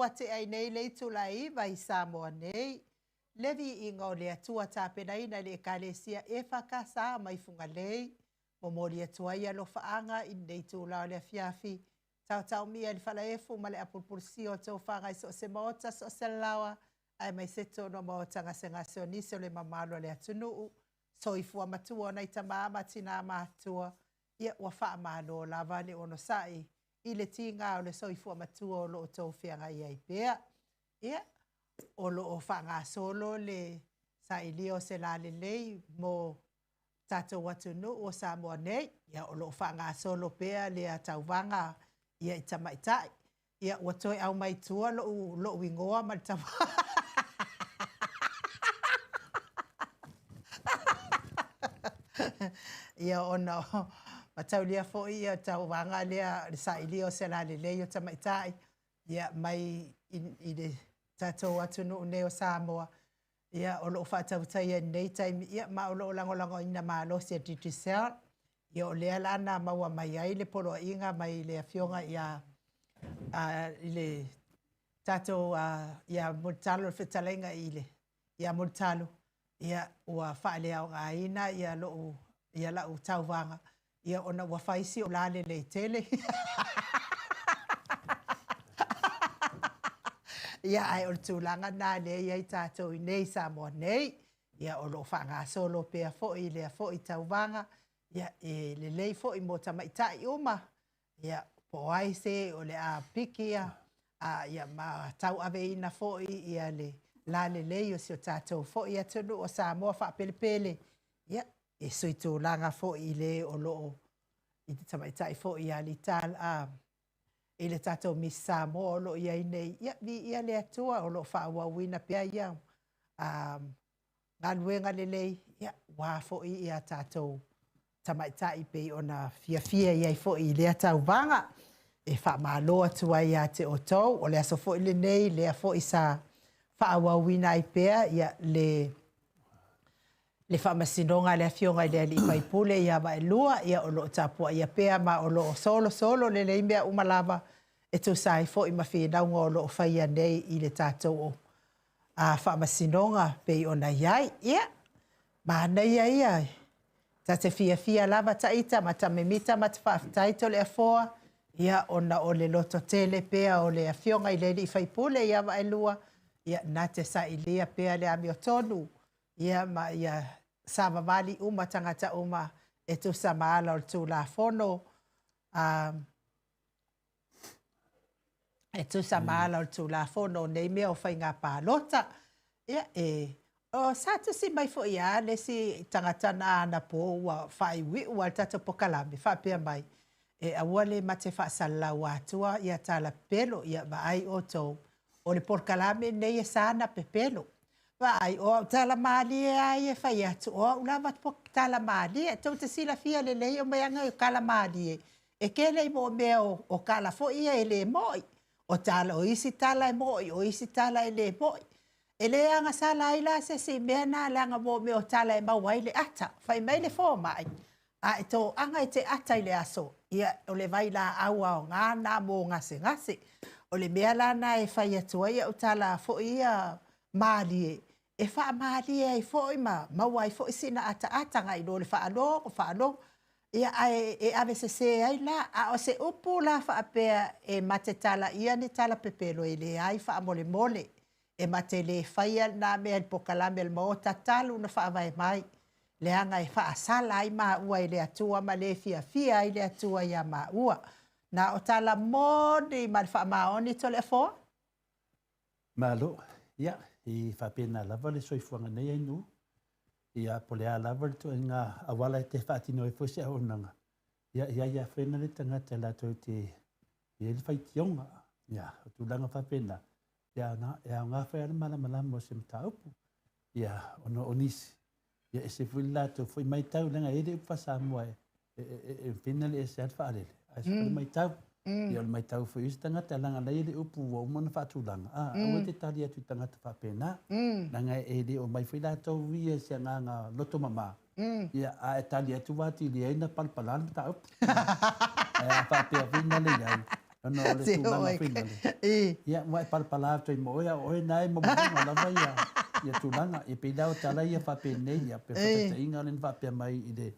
S1: ua te ai nei le tulai vai Samoa nei. Levi inga o le atua tāpena ina le kalesia e whakasa mai funga lei. Mo mori atua ia lo whaanga i nei tūlao le fiafi. Tau mia li whala efu ma le apulpulsi o tau whanga i so se maota so se lawa. Ai mai se tono maota ngase ngase o nise o le mamalo le atunuu. So i fua matua na i tamama tina matua. Ia ua wha amano lava le ono sai. I le tinga o le so i fua matua o lo o tau whianga i ai pēa. Ia. O lo o whanga solo le sa ilio se la le lei mo tatou atunu o Samoa nei. Ia o lo o whanga solo pea le a tauwanga ia i tamaitai. Ia ua toi au mai tua lo wingoa ma le tama. Ia ona matau lia fo ia tauwanga lea sa ilio se la le lei o tamaitai. Ia mai i le tatou atunu neo Samoa. Ia o loo whaatautai nei taimi. Ia ma o loo lango ina malo se titisel. Ia o lea lana maua mai ai le polo inga mai le afionga ia i le tatou ia multalo whetalenga i le. Ia multalo. Ia ua whaale au ngā ina ia loo ia lau tauwanga. Ia ona ua whaisi o lale le tele. Ia ai o tūlanga nā le iai tātou i nei Samoa nei. Ia o lo whanga solo pēa fōi lea fōi tauwanga. Ia e le lei fōi mō tamaitai uma. Ia po ai se o le a pikia. Ia ma tau ave ina fōi ia le la le lei o si o tātou fōi atunu o Samoa whapelepele. Ia e sui tūlanga fōi le o loo. I te tamaitai fōi ia li tal i le tātou mi Samoa o lo ia i nei. Ia vi ia le atua o lo whaawawina pia ia. Ngā luenga le lei. Ia wāfo i ia tātou tamaitai pei o na fia ia i fo i le atau vanga. E wha malo atua ia te o tau. O le aso fo i le nei, le a fo i sa whaawawina i pia. Ia le whamasinonga le afionga i le ali paipule ia wa e lua. Ia o lo tapua ia pia ma o lo solo le leimea umalava. E tu sai fo i mawhinaunga o lo whaia nei i le tātou o whamasinonga pei o na iai. Ia, mana ia. Ta te fia lava taita ma ta memita ma te whaaftaito le afoa. Ia ona o le loto tele pea o le afionga i le ali paipule ia wa e lua. Ia na te sa ilia pea le ami o tonu. Ia ma ia sama mali uma tangata uma e tu sa maala o tu la fono. E tu sa maala o tu la fono nei mea o whai ngā pālota. Ia o sa tu si mai fo ia le si tangata na ana po ua whai wi ua tata pokalami wha pia mai. E aua le mate wha sala watua ia tala pelo ia ma ai o tau. O le pokalami nei e sana pe pelo. Vai o tala mali ai e fai atu o ulava po tala mali e tau te sila fia le lei o meanga o kala mali e ke lei mo mea o kala fo ia e le moi o tala o isi tala e moi o isi tala e le moi e le anga sala ila se si mea na langa mo mea o tala e mawai le ata fai mai le fo mai a e to anga e te ata i le aso ia o le vai la aua o ngā na mo ngase o le mea la na e fai atu ia o tala fo ia mali e wha maari e fōi ma maua i fōi sina ata ngai no le whaalo. Ia e ave se ai la, a o se upu la wha apea e mate tala ia ni tala pepelo e le ai wha mole. E mate le whaia nā mea il pokalame el mao tatalu na wha avai mai. Le anga e wha asala ai maa ua i le atua ma le fia i le atua ia maa ua. Na o tala mōni ma le wha maoni to le fō?
S2: Malo, ia. I whapena lava le soifuanga nei ai nu. Ia polea lava le toa ngā awala e te whaatino e fwese a onanga. Ia whena le tangata la toi te le whaitionga. Ia, o tūlanga whapena. Ia ngā whaera malamalama o se mta upu. Ia, ono onisi. Ia e se fwili la toi fwoi mai tau langa ere upa Samoa e whena le e se at whaarele. A se fwoi mai tau. Ia o mai tau fwoi usi tangata langa la ere upu wa umana whaatulanga. Awa te tari atu tangata whapena. Nanga ere o mai fwoi la tau wia se ngā loto mama. Ia a e tari atu wati li eina palpalana ta upu. Ia whapea wina le iai. no le tulanga fina le ia mai palpala toi mo ia o nai mo la vai ia tulanga e pe dau tala ia fa pe nei ia pe fa inga len fa pe mai i de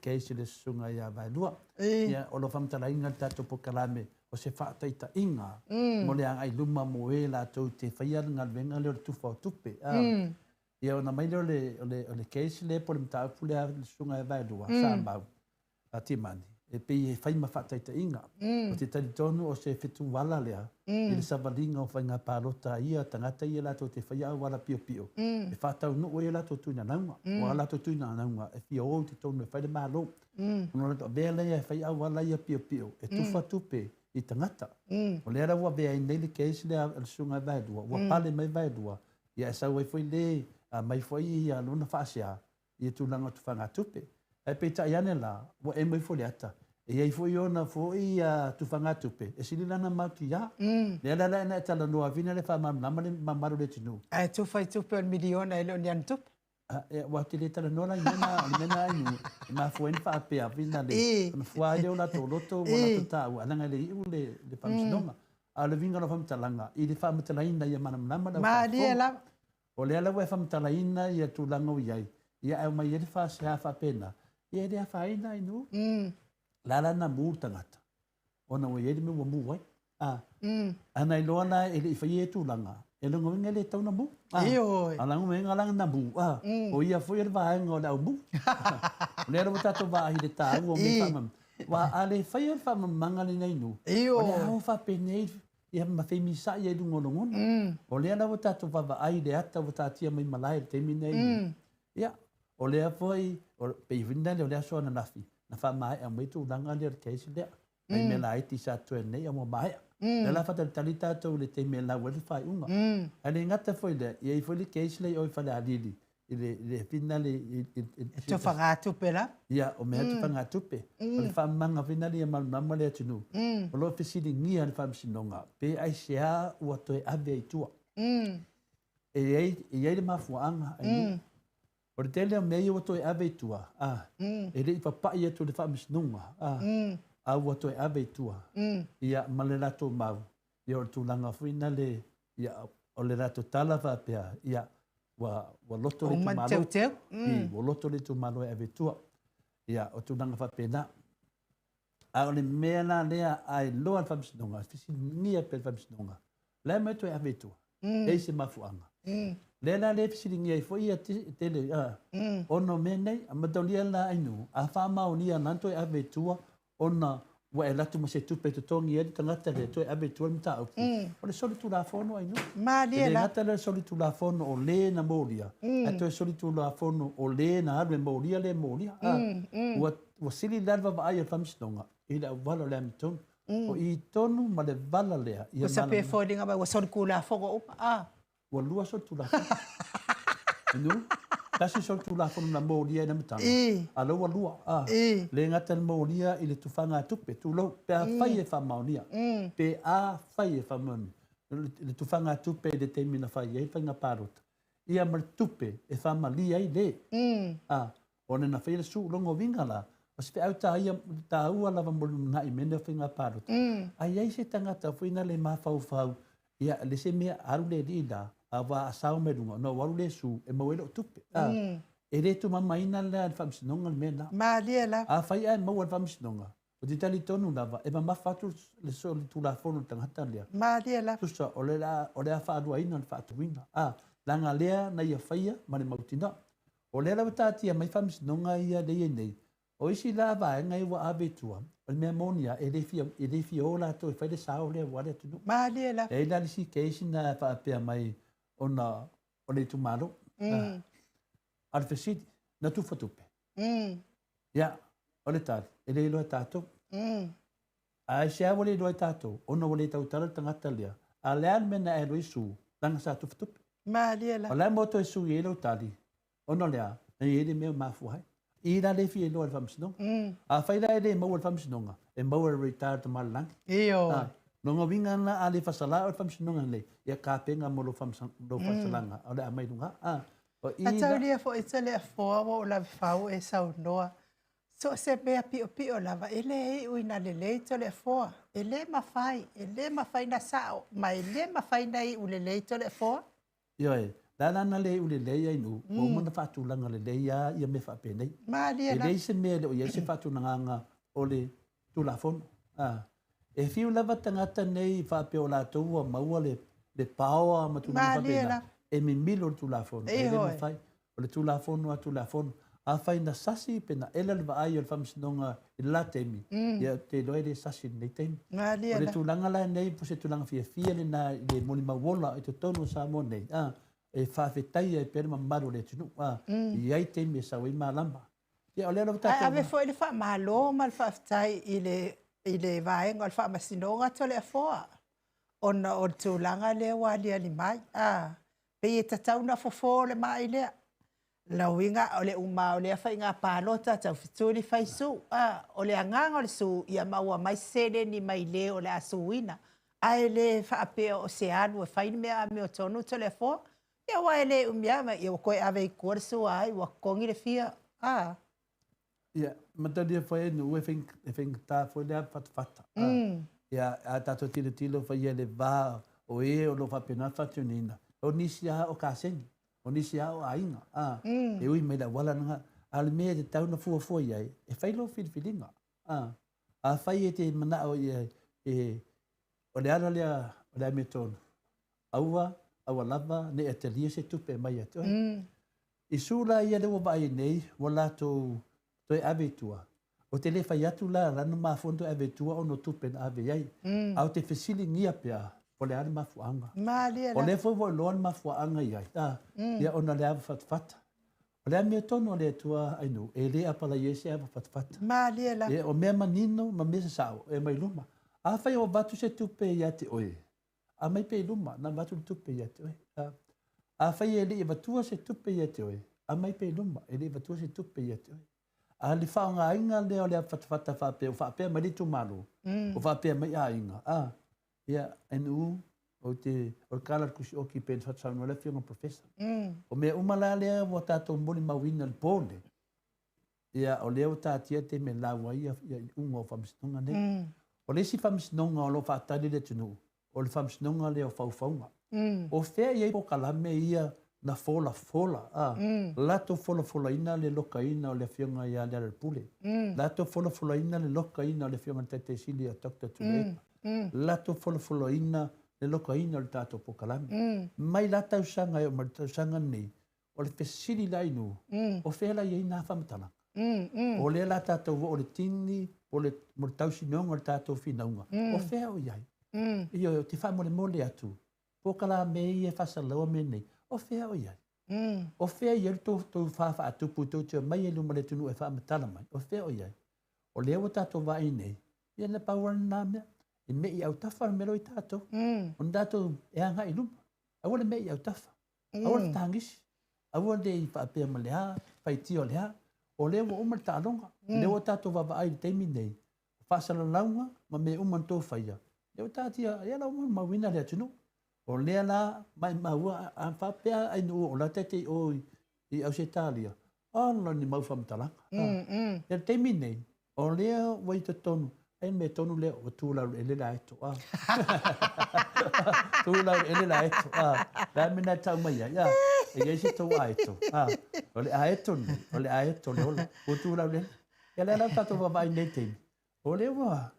S2: case le sunga ia vai lua ia o lo fam tala inga tato po kalame o se fa taita inga mo le ai luma mo e la to te faia ngal venga le tu fa tupe ia ona mai le case le por mta pule le sunga ia vai lua sa mau a timani e pe e fai ma fa taita inga o te tali tonu o se fitu wala lea i le savalinga o fai ngā pālota ia tangata ia la to te faia wala pio pio e fa tau no o ia la to tuina naunga o la to tuina naunga e fia o te tonu e fai le malo ono la to bela ia e fai wala ia pio pio e tufa tupe i tangata o le ara ua bea i nei le keisi le sunga vai dua ua pale mai vai dua ia e sau ai foi le mai foi ia luna faasea ia tūlanga tu whanga tupe e pe ta iane la wa e mai foi ata e ai foi ona foi tu whanga tupe e sili lana mauti ya le ala na tala no avina le fa mam na mamaru le tinu
S1: ai tu fai tupe on miliona e lo nian tup
S2: e wa te le tala no la mena ai ma foi fa pe avina le na foi o la to loto wala to ta ala nga le i le famsonga a le vinga no famtalanga i le famtalaina ia mana
S1: ma dia la
S2: o le ala wa famtalaina ia tu langa iai ia e mai ele fa se fa pena ia ele fa ina inu la na multangata ona o ele me mu wai ana i loana ele fa ie tu langa ele ngonga le tau na mu ala ngonga langa na mu o ia foi ele va ngo da mu le era botato va hi de ta o me fa wa ale fa ia fa mangale nei nu o le au fa pene ia ma fe mi sa ia dungo ngon o le ana botato va ai de ata botatia mai malai te mi nei ia o le foi o pe vinda le o so na nafi na fa mai a mai tu langa le case le ai me lai ti sa tu nei o mai le la fa talita to le te me la wel fa unga ale ngata foi le ia foi le case le o fa le adili le vinda le
S1: tu fa tu pela
S2: ia o me tu fa tu pe o le fa manga vinda le mal mama le tunu o lo fisi di ngia le fa sinonga pe ai sia o to ave tu e le mafuanga ai o le tele mei o toi ave tua e le papa ia tu le fa misnunga a o toi ave tua ia malela to mau ia o tu langa fuina le ia o le rato tala fa pea ia wa loto le tu malo o loto le tu malo ave tua ia o tu langa fa pena a o le mea na lea ai loa fa misnunga fisi nia pe fa misnunga le me toi ave tua e se mafuanga Lela le fisiringi ai foi tele ono menei amatolia la ainu a fa maunia nanto e ave tua ona wa ela tu mase tu pe tongi e tangata le to e ave tua mta o le soli tu la fono ainu
S1: ma le la
S2: ngata le soli tu la fono o le na molia e to soli tu la fono o le na ave molia le molia wa sili larva va ai famstonga ila valo le mton o I tonu ma le vala lea
S1: ia sa pe fodinga ba wa soli kula fogo
S2: wa lua so tu la no kasi so tu la fo na molia na mata alo wa lua le ngata le molia ile tu fanga tupe tu lo pe a fai fa molia pe a fai fa mon le tu fanga tupe de termina fai e fanga parot ia mal tupe e fa malia ile ona na fai su longo vingala o se au ta ia ta ua lava mo na I mena fanga parot ai se tangata fuina le ma fau fau ia le se me aru le dida ava asau me dunga no waru le su e mo elo tupe e le tu mama ina le fam sinonga me na
S1: ma le la
S2: a fai ai mo fam sinonga o di tali tonu lava e ma fatu le so le tu la fono tanga talia
S1: ma le la
S2: tu so o le fa adu ina fa tu wina langa lea na ia faia ma le mautina o le la tati mai fam sinonga ia le nei o isi la va ngai wa abetua o me monia e le fia ola to fa le sa o le wa le tu
S1: ma le la
S2: e la si case na fa pe mai ona o le tumalo al fesidi na tu fotupe ya o le tal e le lo tato a sia o le lo tato ona o le tau tala tangata lea a le al mena e lo isu tanga sa tu fotupe
S1: ma le la
S2: o le moto e su e lo tali ona lea e le me ma fu hai I la le fi lo al famsino a fa ila le mo al famsino e mo retired malang no ngovinga na ale fasala o famsino le ya ka penga mo lo fasalanga o le amai dunga o
S1: I taulia fo itale fo o la fau e sau noa So se mea pio lava, ele uina lelei to le foa. Ele mawhai na sao, ma ele mawhai na i ulelei to le foa.
S2: Ioi, lana le ulelei ai nu, o mana whaatulanga lelei ia me whapenei.
S1: Maria la.
S2: Elei se mea leo ia se whaatulanga o le tulafono. E fiu lava tangata nei whapeo la toua maua le paoa matulanga whapena. E me milo le tulafono. E le mawhai, o le tulafono a tulafono. A whai na sasi pena ela le vaai o le whamsinonga i la temi. Ia te loe le sasi nei temi. O le tūlanga la nei, po se tūlanga fia le na le moni mawola i te tono sa mo nei. E whawhetai e pere mamaru le tunu. I ai temi e sawa i malama. Ia o le ala wata.
S1: Ave fo le wha malo ma le whawhetai i le vaenga o le whamasinonga to le foa. Ona o le tūlanga le wali ali mai. Pe e tatau na fofo le mai lea. Lauinga o le uma o le awhai ngā pālota tau whituri whai su. O le anganga o le su ia maua mai sere ni mai le o le asuina. Ai le whaapea o se anu e whai mea me o tonu to le fo. Ia wai le umiama ia koe ave i kore su ai wa kongi le fia.
S2: Ia, matari e whai enu e whenga tā whai lea whatawhata. Ia, a tato tilo whai e le vā o e o lo whapena whatunina. O nisi a o kāsengi. O nisi ao ainga. E ui mei la wala nga. Ale mea te tauna fua iai. E whailo whiriwhiringa. A whai e te mana o iai. O le ara lea, o le ame tonu. Aua lava, ne e te lia se tupe mai atu. I sūla ia lewa vai nei, wala tō toi ave tua. O te le whai atu la ranu maa fondo ave tua o no tupe na ave iai. Au te whesili ngia pia. O le ana mafuanga. O le fo loan mafuanga iai. Ia ona le ava fatfata. O le amea tono le tua ainu. E le apala iese ava fatfata. E o mea manino ma mesa sao. E mai luma. A whai o batu se tupe ia te oe. A mai pe luma. Na batu le tupe ia te oe. A whai e le e batua se tupe ia te oe. A mai pe luma. E le e batua se tupe ia te oe. A le whaonga inga le o le ava fatfata whapea. O whapea mai le tumalu. O whapea mai a inga. Ia, enu o te kala kusi o ki pēn whatsau no le whionga professor. O mea umala lea o tātou moni mawina le pōne. Ia, o lea o tātia te me lawa ia unga o whamisinonga nei. O le si whamisinonga o lo whaatari le tunu. O le whamisinonga le o whauwhaunga. O whea iei po kalame ia na fola. Lato fola ina le loka ina o le whionga ia le arapule. Lato fola ina le loka ina o le whionga tete sili a Dr. Tulepa. Lato fola ina le loka ina o le tātou pokalami. Mai la tausanga e o tausanga nei, o le fesiri la inu, o whela iei nā whamatala. O le la tātou o le tini, o le tausi neonga o le tātou whinaunga. O whea o iai. Io te whamole atu. Pokala me i e whasalaua me nei. O whea o iai. O whea iai tō whawha atupu tō tia mai e luma le tunu e whamatala mai. O whea o iai. O lea o tātou vai nei. Ia na pauana nā mea. E mei au tafa mero i tātou. O tātou e anga i luma. Awa le mei au tafa. Awa le tāngisi. Awa le i whaapea ma lea, whaitio lea. O lea wa umar tālonga. Lea o tātou wawa ai teimi nei. Whasala launga, ma me uman tō whaia. Lea o tātia, ea la umar mawina lea tunu. O lea la, mai maua, a whaapea ai nu o la tete o i au se tālia. Ala ni mau whamtalanga. Lea teimi nei. O lea wai te tonu. Ai me tonu leo o tūlau ele la eto. Tūlau ele la eto. La mina tau mai ia. E gesi tau a eto. O le a eto ni. O le a eto le ola. O tūlau le. Ia le lau tato wawai nei teimi. O le wa.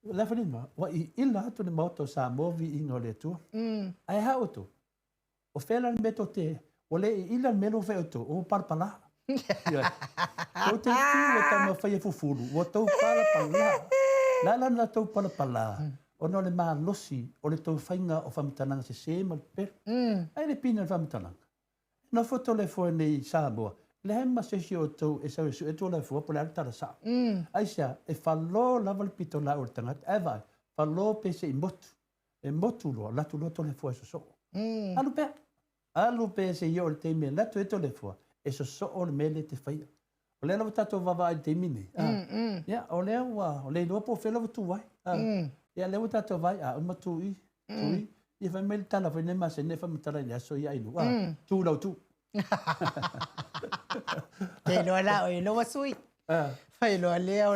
S2: La whanima. Wa i ila atu ni mauto sa movi ingo le tua. Ai hao tu. O whela ni meto te. O le i ila melo wheo tu. O parpala. O te tiu e tau ma whaia fufuru. O tau parpala. Lala na tau palapala, o no le maa losi, o le tau whainga o whamitananga se se ma le pere. Ai le pina whamitananga. Na foto le fo nei Samoa, le hema se si o tau e sau e tu le fo po le altara sa. Ai sia, e whalo lava le pito la o le tangata, e vai, whalo pe se i motu. E motu loa, latu loa to le fo e so so. Alu pe se i o le teime, latu e to le fo, e so so o le mele te whaia. O lea lawa tātou wawa ai te mine. Ia, o lea wa, o lea lua po whela wa tu wai. Ia, lea wa tātou vai, uma tui. Ia whai mele tala, whai ne mase, ne whamatara i aso i ainu. Tu lau tu.
S1: Te loa la, o e loa sui. Fai loa lea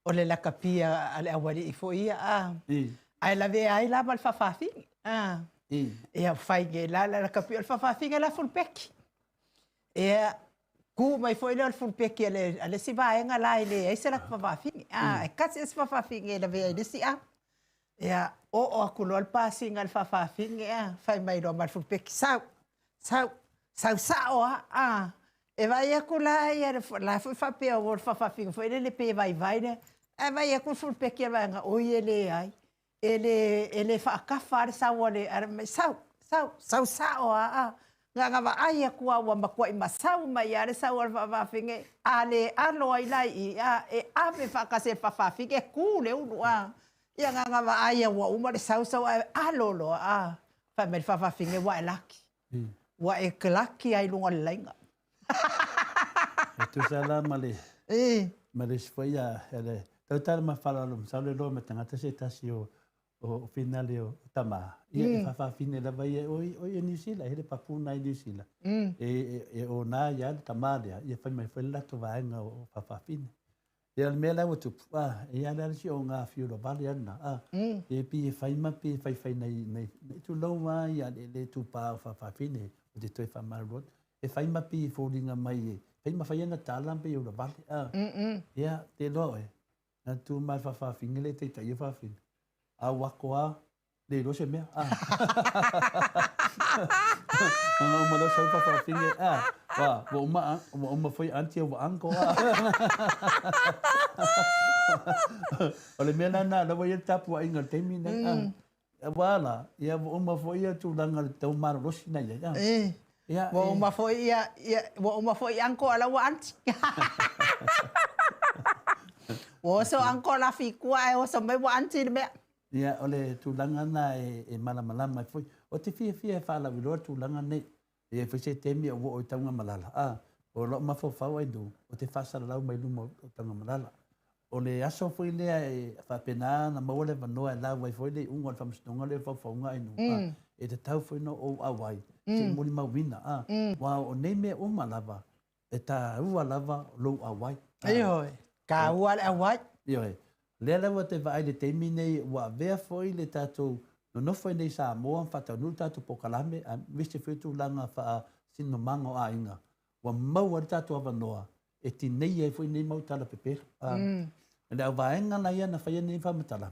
S1: o le lakapia ale awali I fo ia a. Ai la ve ai la mal fafafingi. Ia fai ge la lakapia le fafafingi la fulpeki. Ia ku mai foi le fulpeki ale si vaenga la ile ai se la fafafingi. E kasi es fafafingi la ve ai si a. Ia o aku lo al passing al fafafingi a fai mai lo mal fulpeki sau. Sau a. E vai aku la ia la foi fape o fafafingi foi le pe vai ne. E vai aku fulpeki vai nga o ele ai. Ele fa kafar sau ole sau a. Nga va ai aku wa makua I masau mai ale sau al fafafingi ale alo ai lai e ave fa kase fafafingi ku le ulu a. Ia nga va ai wa uma le sau alo lo a. Fa me fafafingi wa laki. Wa e klaki ai lunga lenga.
S2: Tu sala male. Male sfoia ele. Total ma fala lo sale lo me tanga se tasio o finale o tama. Ia fa fine la vai o New Zealand ele papuna New Zealand. E o na ya tama ia fa me fa la to va nga o fa fine. Ia me la o tu ia la si o nga fiu lo vale na. E pi fa ma pi fa nei tu lo ma ia le tu pa fa fine. De toi fa mal rot e fai ma pi foldinga mai fai ma fai na tala pe o vale ya te lo na tu ma fa fingele te tai fa fin a wakoa le lo se me no ma lo sa fa finge wa bo ma foi anti o anko ole me na lo voi tapu a inga te mi ne wala ia o ma foi tu langa tau maro rosina ia
S1: ia o ma foi ia o ma foi anko ala wa anti o so anko la fikua o so me wa anti me
S2: ia ole tu langa na e mala mai foi o te fia fa la vilo tu langa nei e foi se temi o tanga malala o lo ma fo fa wa do o te fa sala la mai lumo tanga malala o le aso foi le fa pena na mo le vano la vai foi le un fa mstonga le fa nga inu e te tau foi no o awai se mo ma wina wa o nei me o malava e ta ua lava lo awai
S1: ai ka ua awai
S2: yo le la te vai le temi nei wa ve foi le tato no foi nei sa mo fa ta no tato pokalame viste foi tu langa fa sino mango a inga wa mau tato vanoa e ti nei e foi nei mau tala pepe na vaenga na ia na faia nei famatala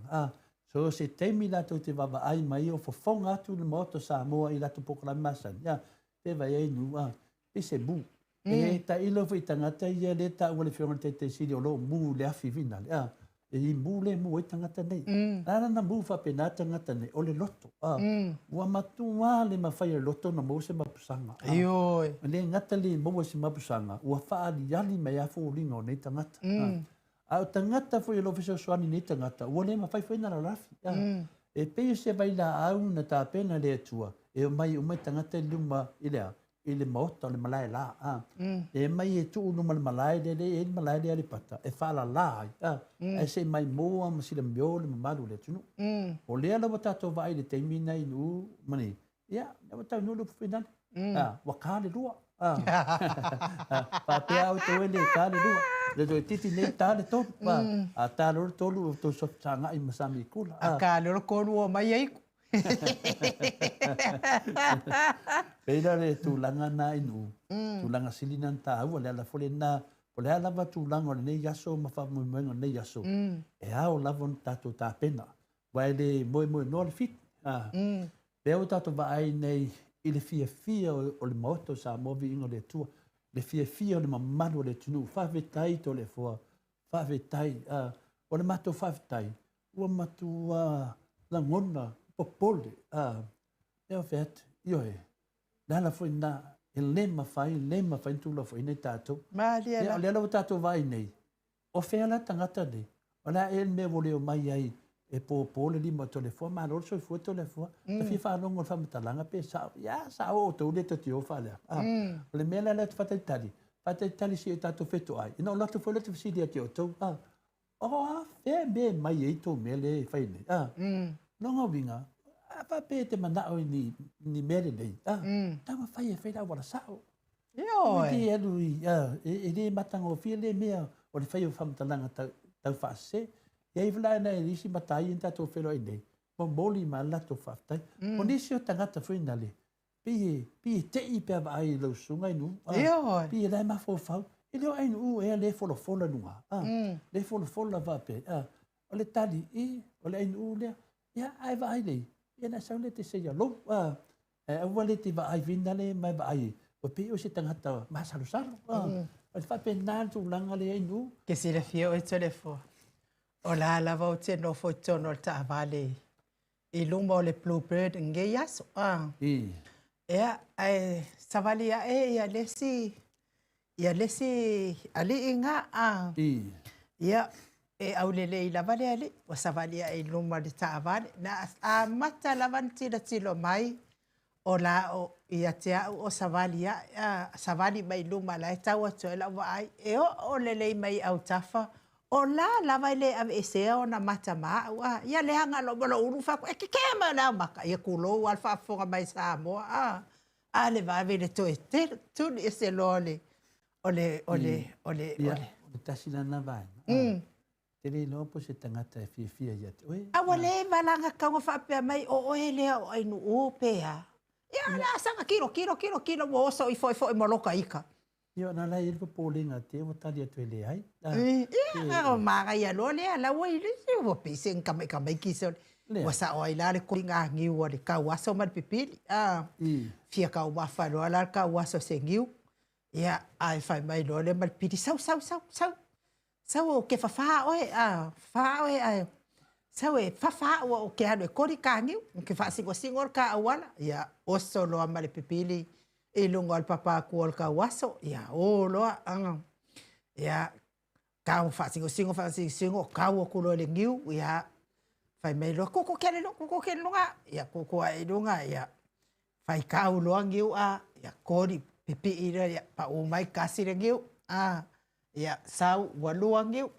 S2: so se temi la to te vava ai mai o fofonga tu le moto sa mo I la to pokala masa ya te vai ai nu e se bu e ta ilo foi tangata ia le ta o le fiona te sili o lo mu le afi vina ya e I mu le mu e tangata nei ana na mu fa pena tangata nei o le loto wa matua le mafai loto na mo se mapusanga
S1: yo
S2: le ngata le mo se mapusanga wa fa ali ali me ya fo lingo nei tangata a tangata foi lo fiso soani ni tangata o le ma fai foi na rafi e pe se vai la au na ta pena le tua e mai o mai tangata luma ile mota le malai la e mai e tu no malai le malai le pata e fa la e se mai mo am si le mio le malu le tunu o le ala bota to vai le temi nei nu mani ya na bota no lo final wa ka le lua pa pe au to le ka le lua le titi nei tale to a talo tolu to so tanga I masami kula
S1: a kalo ko no mai ai
S2: peira le tu langa na inu tu langa silinan ta u le la fole na ole ala va tu langa nei yaso ma fa mo nei yaso e a o lavon tato ta pena vai le mo no le fit pe o tato va ai nei ile fia o le moto sa mo vi ingo le tua le fia le mamalo le tunu fa vetai to le fo fa vetai o le mato fa vetai o matu la ngona popole e fet io la foi na le ma fai tu lo foi nei tato
S1: malia
S2: le lo tato vai nei o fe la tangata de ona el me voleo mai ai e po le lima telefone ma lo so fu telefone e fi fa non fa metalanga pe sa o to le to o fa le me la let fata tali si ta to feto ai no la to fo le to si dia to fe be mai e to me le fa ni no nga vinga fa pe te mana o ni me le dei ta ma fa e fe la wala sa o
S1: yo
S2: e lui e le matanga o fi le me o le whai o whamtalanga tau whaase. Ia i wala na e risi matai in tato whelo i nei. Mo moli ma lato whaftai. O nisi o tangata whinale. Pie te i pia wa ai lau sunga inu. Pie lai ma fau. I leo ainu u ea le fola nunga. Le fola wa pe. O le tali i, o le ainu u lea. Ia ai wa ai lei. Ia na saule te seia lo. Aua le te wa ai vinale mai wa ai. O pe o se tangata ma salo. O le whape nātu langa le ainu.
S1: Ke si le fio e tole fo. O la lava o te no fo tono le ta vale. I luma o le bluebird nge yaso. Ea, savali a ia lesi. Ia lesi ali inga. Ia, au lele i lava le ali. O savali a i luma le ta vale. Na a mata lava tila tilo mai. O la o ia te au o savali a. Savali mai luma la e tau atu e la wa ai. E o lele mai au tafa. O la lava le ave se ona mata ma wa ia le hanga lo bolo uru fa e ke ma na maka ia kulo al fa fonga mai sa mo ale va vele to te tu ese lole ole
S2: tasila na vai te le no po se tangata e fia ia te
S1: awale valanga ka ngo fa pe mai o ele o ai no o pe ia la sanga kilo mo so i foi mo loka ika.
S2: Io na la il polinga te o tali atu ele ai.
S1: O maga ia lo le la wai le o pise en kamai kiso. Wa sa o ila le koinga ngi o le ka waso mal pipili. Fia ka wa fa lo la ka waso se ngi. Ia ai fa mai lo le mal pipili sau. Sau ke fa o ai. Sau e fa o ke ado ko ri ka ngi. Ke fa singo ka awala. Ia o so lo mal pipili. E lungo al papa ku al ka waso ia o loa anga ia ka fa singo ka o ku lo le ngiu ia fai mai lo ko kele lunga ia ko ai lunga ia fai ka o lo ngiu ia kori pipi ia pa o mai kasi le ngiu ia sau wa lo ngiu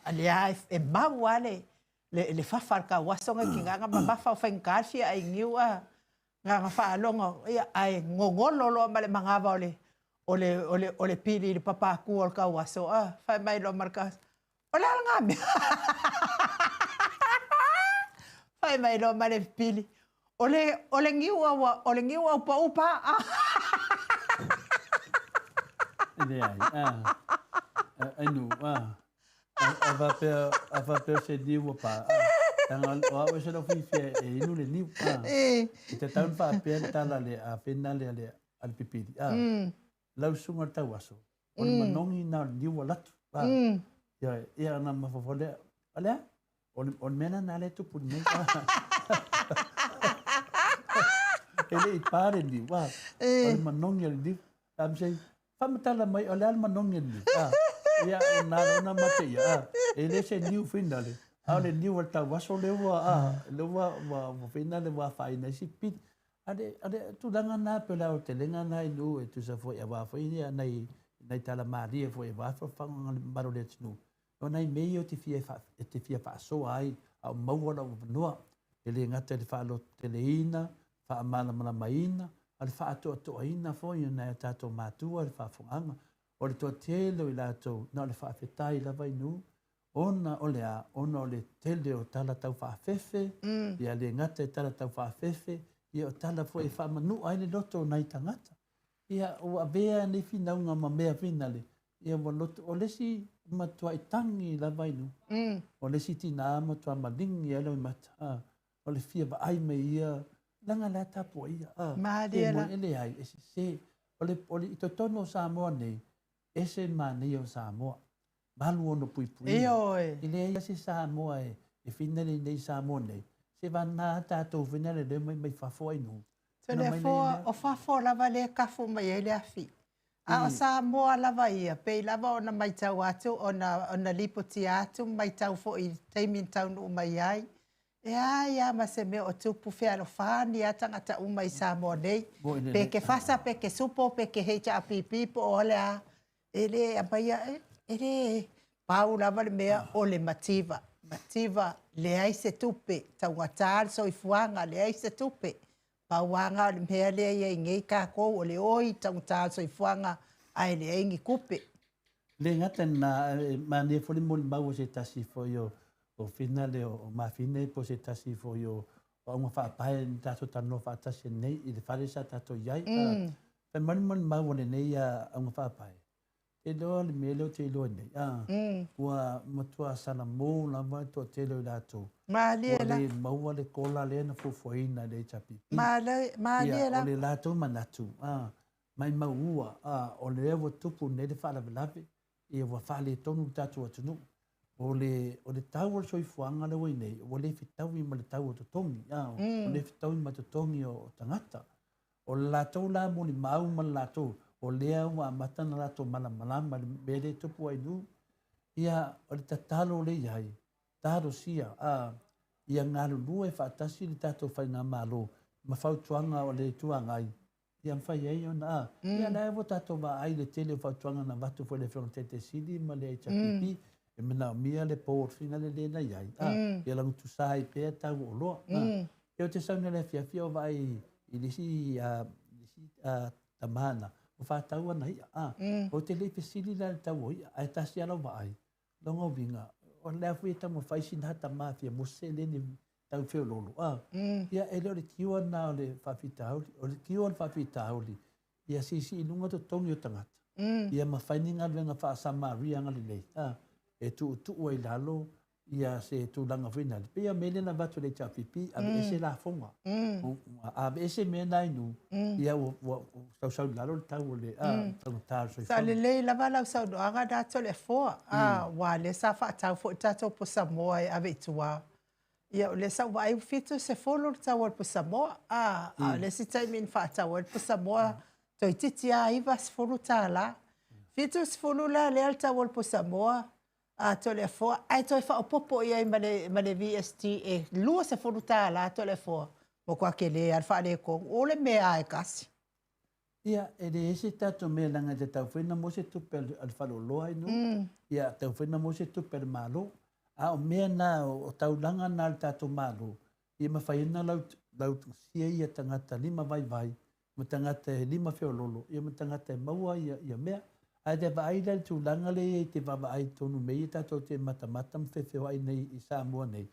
S1: ali ai e ba wale le fa ka waso nga ba fa fa ngalfi ai ngiu nga fa longo ia ai ngongolo lo male mangava ole pili le papa ku o ka waso fa mai lo marka ola ngam fa mai lo male pili ole ngiwa upa
S2: ele ai nu ava pe se diu pa tanga o se no fifia e inu le niu te tau fa pe tala le a penale ale al pipiri lau sunga tau aso o le manongi na niu latu ia na mafofole ale on mena na le tupu nei ele i pare ni wa o le manongi le niu am sei fa matala mai o le al manongi ni ia na mate ia ele se niu finale ale niu ta waso le wa fina le wa fa ina si pit ade tu danga na pe la te lenga na lu e tu sa fo ya wa fo ia nei tala maria fo e wa fo fa baro le tnu no nei meio te fia fa so ai au mau na no ele ngata le fa lo te leina fa mala maina al fa to ina fo ina ta to matu al fa fo anga o le to telo ila to no le fa fetai la vai nu ona ole tele o tala tau whaafefe, ia le ngata e tala tau whaafefe, ia o tala fo e whaamanu aile loto nai tangata. Ia o avea ne whinaunga ma mea whinale, ia o loto o lesi matua i tangi la vainu, o lesi tina matua malingi ia lau mata, o le fia wa ai me ia, langa la tapo ia, e mo ele ai, ese se, o le itotono o Samoa nei, ese ma nei o Samoa. Malu ono pui. Ile ia se Samoa e finale nei Samoa nei. Se vana tatou finale le mai fafo inu.
S1: Tele o fafo lava le kafu mai ele afi. A Samoa lava ia pe lava ona mai tau atu ona lipoti atu mai tau fo i teimin tau no mai ai. Ia ma se me o tupu fea lo fani atangata umai Samoa nei. Pe ke fasa pe ke supo pe ke hecha apipi po ole a ele apaia ele Paula vale mea o le mativa. Mativa le ai se tupe. Tau ngatar so i fuanga le ai se tupe. Pauanga le mea le ai ngei ka kou o le oi tau ngatar so i fuanga ai le ai ngi kupe.
S2: Le ngata na mane fo le mo mau se tasi fo yo o finale o mafine po se tasi fo yo o nga fa pa tato tano fa tasi nei i le fale sa tato yai pe man mau le nei a nga fa pa e do le mele te lo nei wa matua sana mo la va to te lo dato
S1: Maliela
S2: le mau le kola le na fo fo ina le chapi
S1: Maliela
S2: o le lato manatu mai maua o le evo tupu nei le fala velave e wa fale tonu tatu atunu o le tau o soifuanga le nei o le fitau i ma le tau o totongi o le fitau i ma totongi o tangata o le latou la mo li mau ma le latou o lea ua amata na latou malamalama le mele tupu ai nu ia o le tatalo le iai taro sia ia galulua e faatasi le tatou faiga malo ma fautuaga o le tuagai ia mafai ai ona ia la vo tatou vaai le tele o fautuaga na vatu foi le fegatetesili ma le aichapipi e manaomia le pouafiga le lē nai ai ia lagutusā ai pea tauooloa e o te sauna le afiafia o vaai i lisi tamana o fatau ana ia o te lei pesili la le tau o ia ae tasi alau vaai logauviga o le afu e tamafai sinata mafia mose leni tau feololo ia e le o le kiu ana o le faafitauli o le kiu o le faafitauli ia siisiiluga totogi o tagata ia mafainiga luega faasamaria aga lelei e tuutuu ai lalo ia se tulaga foina le peia mele na vatu le tapipi ave ese lafoga ave ese me na inu ia ua sausau lalo le tau o le tagata
S1: sa lelei lava lau saunoaga dato le foa ua le sa faatau foʻi tatou po Samoa e ave itua ia o le sauvaai fitu se folo le tau o le po Samoa a le sitaimini faatau o le po Samoa toititi aiva sefulu tālā fitu sefulu la lea le tau o le po Samoa to le foa ai toi faaupopo ia i ma le VST e lua sefulu tālā to le foa mo kua kele al faalekogo o le mea ae kasi
S2: ia e le ese tatou mea laga te taufaina mo se tupe ale faloloa inu ia taufaina mo se tupe ale malo o mea na o taulaga na le tatou malo ia mafaiana lau sia ia tagata lima vaivai ma tagata e lima feololo ia ma tagata e maua ia mea ae te vaai le tulaga le i te vavaai tonu mei e tatou te matamata ma fefeoai nei i Samoa nei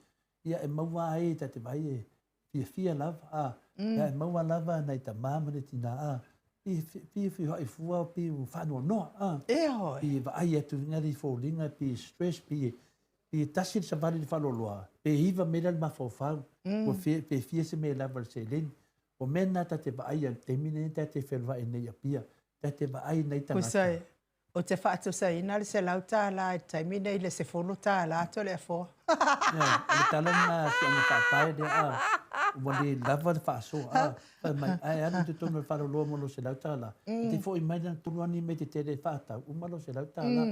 S2: ia e maua ai te vai e fiafia lava ia e maua lava nai tamā ma le tinā pi fioaʻifua o pi faanoanoa
S1: e hoi
S2: pi vaai atu gari foliga pi stress pi tasi le savali le faaloaloa pe iva me le mafaufau ua pe fia se me lava le seleni o mea na tate vaai a temine tate felovaʻi nei apia tate vaai nei tagata
S1: o te faatusaina le selau tālā e taimina i le sefulu tālā to le afoa
S2: le talana siaga faapae lea ua le lava le faasoa mai ae anu te tonu le faaloloa mo lo selau tālā te foʻi mai lana tuluani me te tele faatau uma lo selau tālā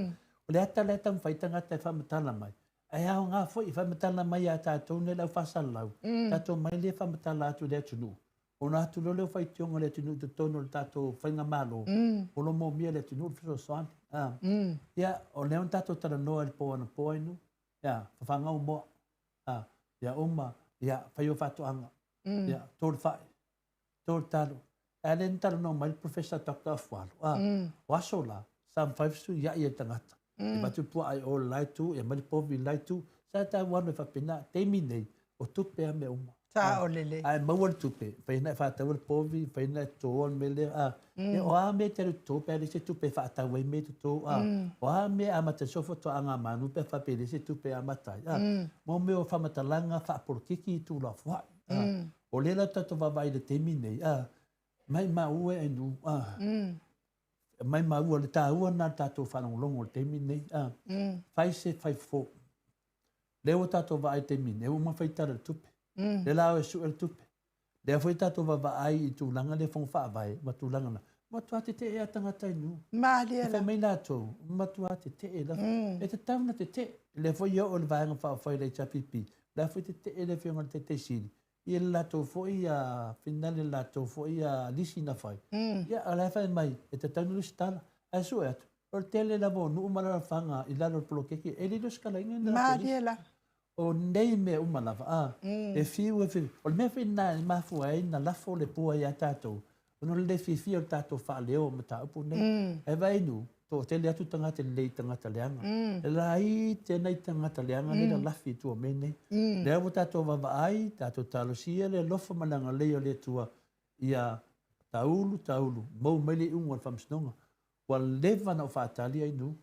S2: o le ata le tamafai tagata e faamatala mai ae aoga foʻi faamatala mai iā tatou nei lau faasalalau tatou mai lea faamatala atu le atunuu ona atu lo le faitioga le atunuu totonu o le tatou faiga malo o lo momia le atunuu le fesoasoani ia o lea ona tatou talanoa i le pouanapoa inu ia fafagau moa ia uma ia fai o faatoʻaga ia tole tole talo ae le na talanoa mai le professor Dr. Afualo o aso la sa mafaifisu iaʻi e tagata e matupua ai o laitu ia mai le povi laitu sa tauanu e faapena teimi nei o tupe a me uma
S1: taolele
S2: ai maua le tupe faina faatau le povi faina toa le mele e o a me te tupe le se tupe faatau ai me to o a me a mata sofo to anga manu pe fa pele se tupe a mata mo me o fa mata langa fa por kiki tu la fa o le la tato va vai de temine mai ma ue e nu mai ma ue le ta ua na tato fa no longo temine fai se fai fo le o tato va ai temine o ma fai tara tupe le la e su el tupe le foi tato va ai tu langa le fon fa vai ma tu langa ma tu ate te e tanga tai nu
S1: mali
S2: e mai na to ma tu ate te e la e te tau te le foi yo o le vai fa foi le chapipi la foi te e le fiona te sili e la to foi a finale la to foi a lisina fai ya ala fa mai e te tau nu stala a su et o tele la bo nu mala fanga i la lo plokeki e le skala inga
S1: mali
S2: o nei me uma lava e fiu e fiu o me fi na ma fu ai na la fo le po ia tato o no le fi fi o tato fa leo ma ta pu nei e vai nu to te le atu tangata le tangata leanga. E lai tēnei tangata leanga le la lafi tua mene. Le awa tātou vavaai, tātou talosia le lofa mananga leo le tua ia taulu, mau mele unga al whamsinonga. Wa lewa na o whaatali ai nu.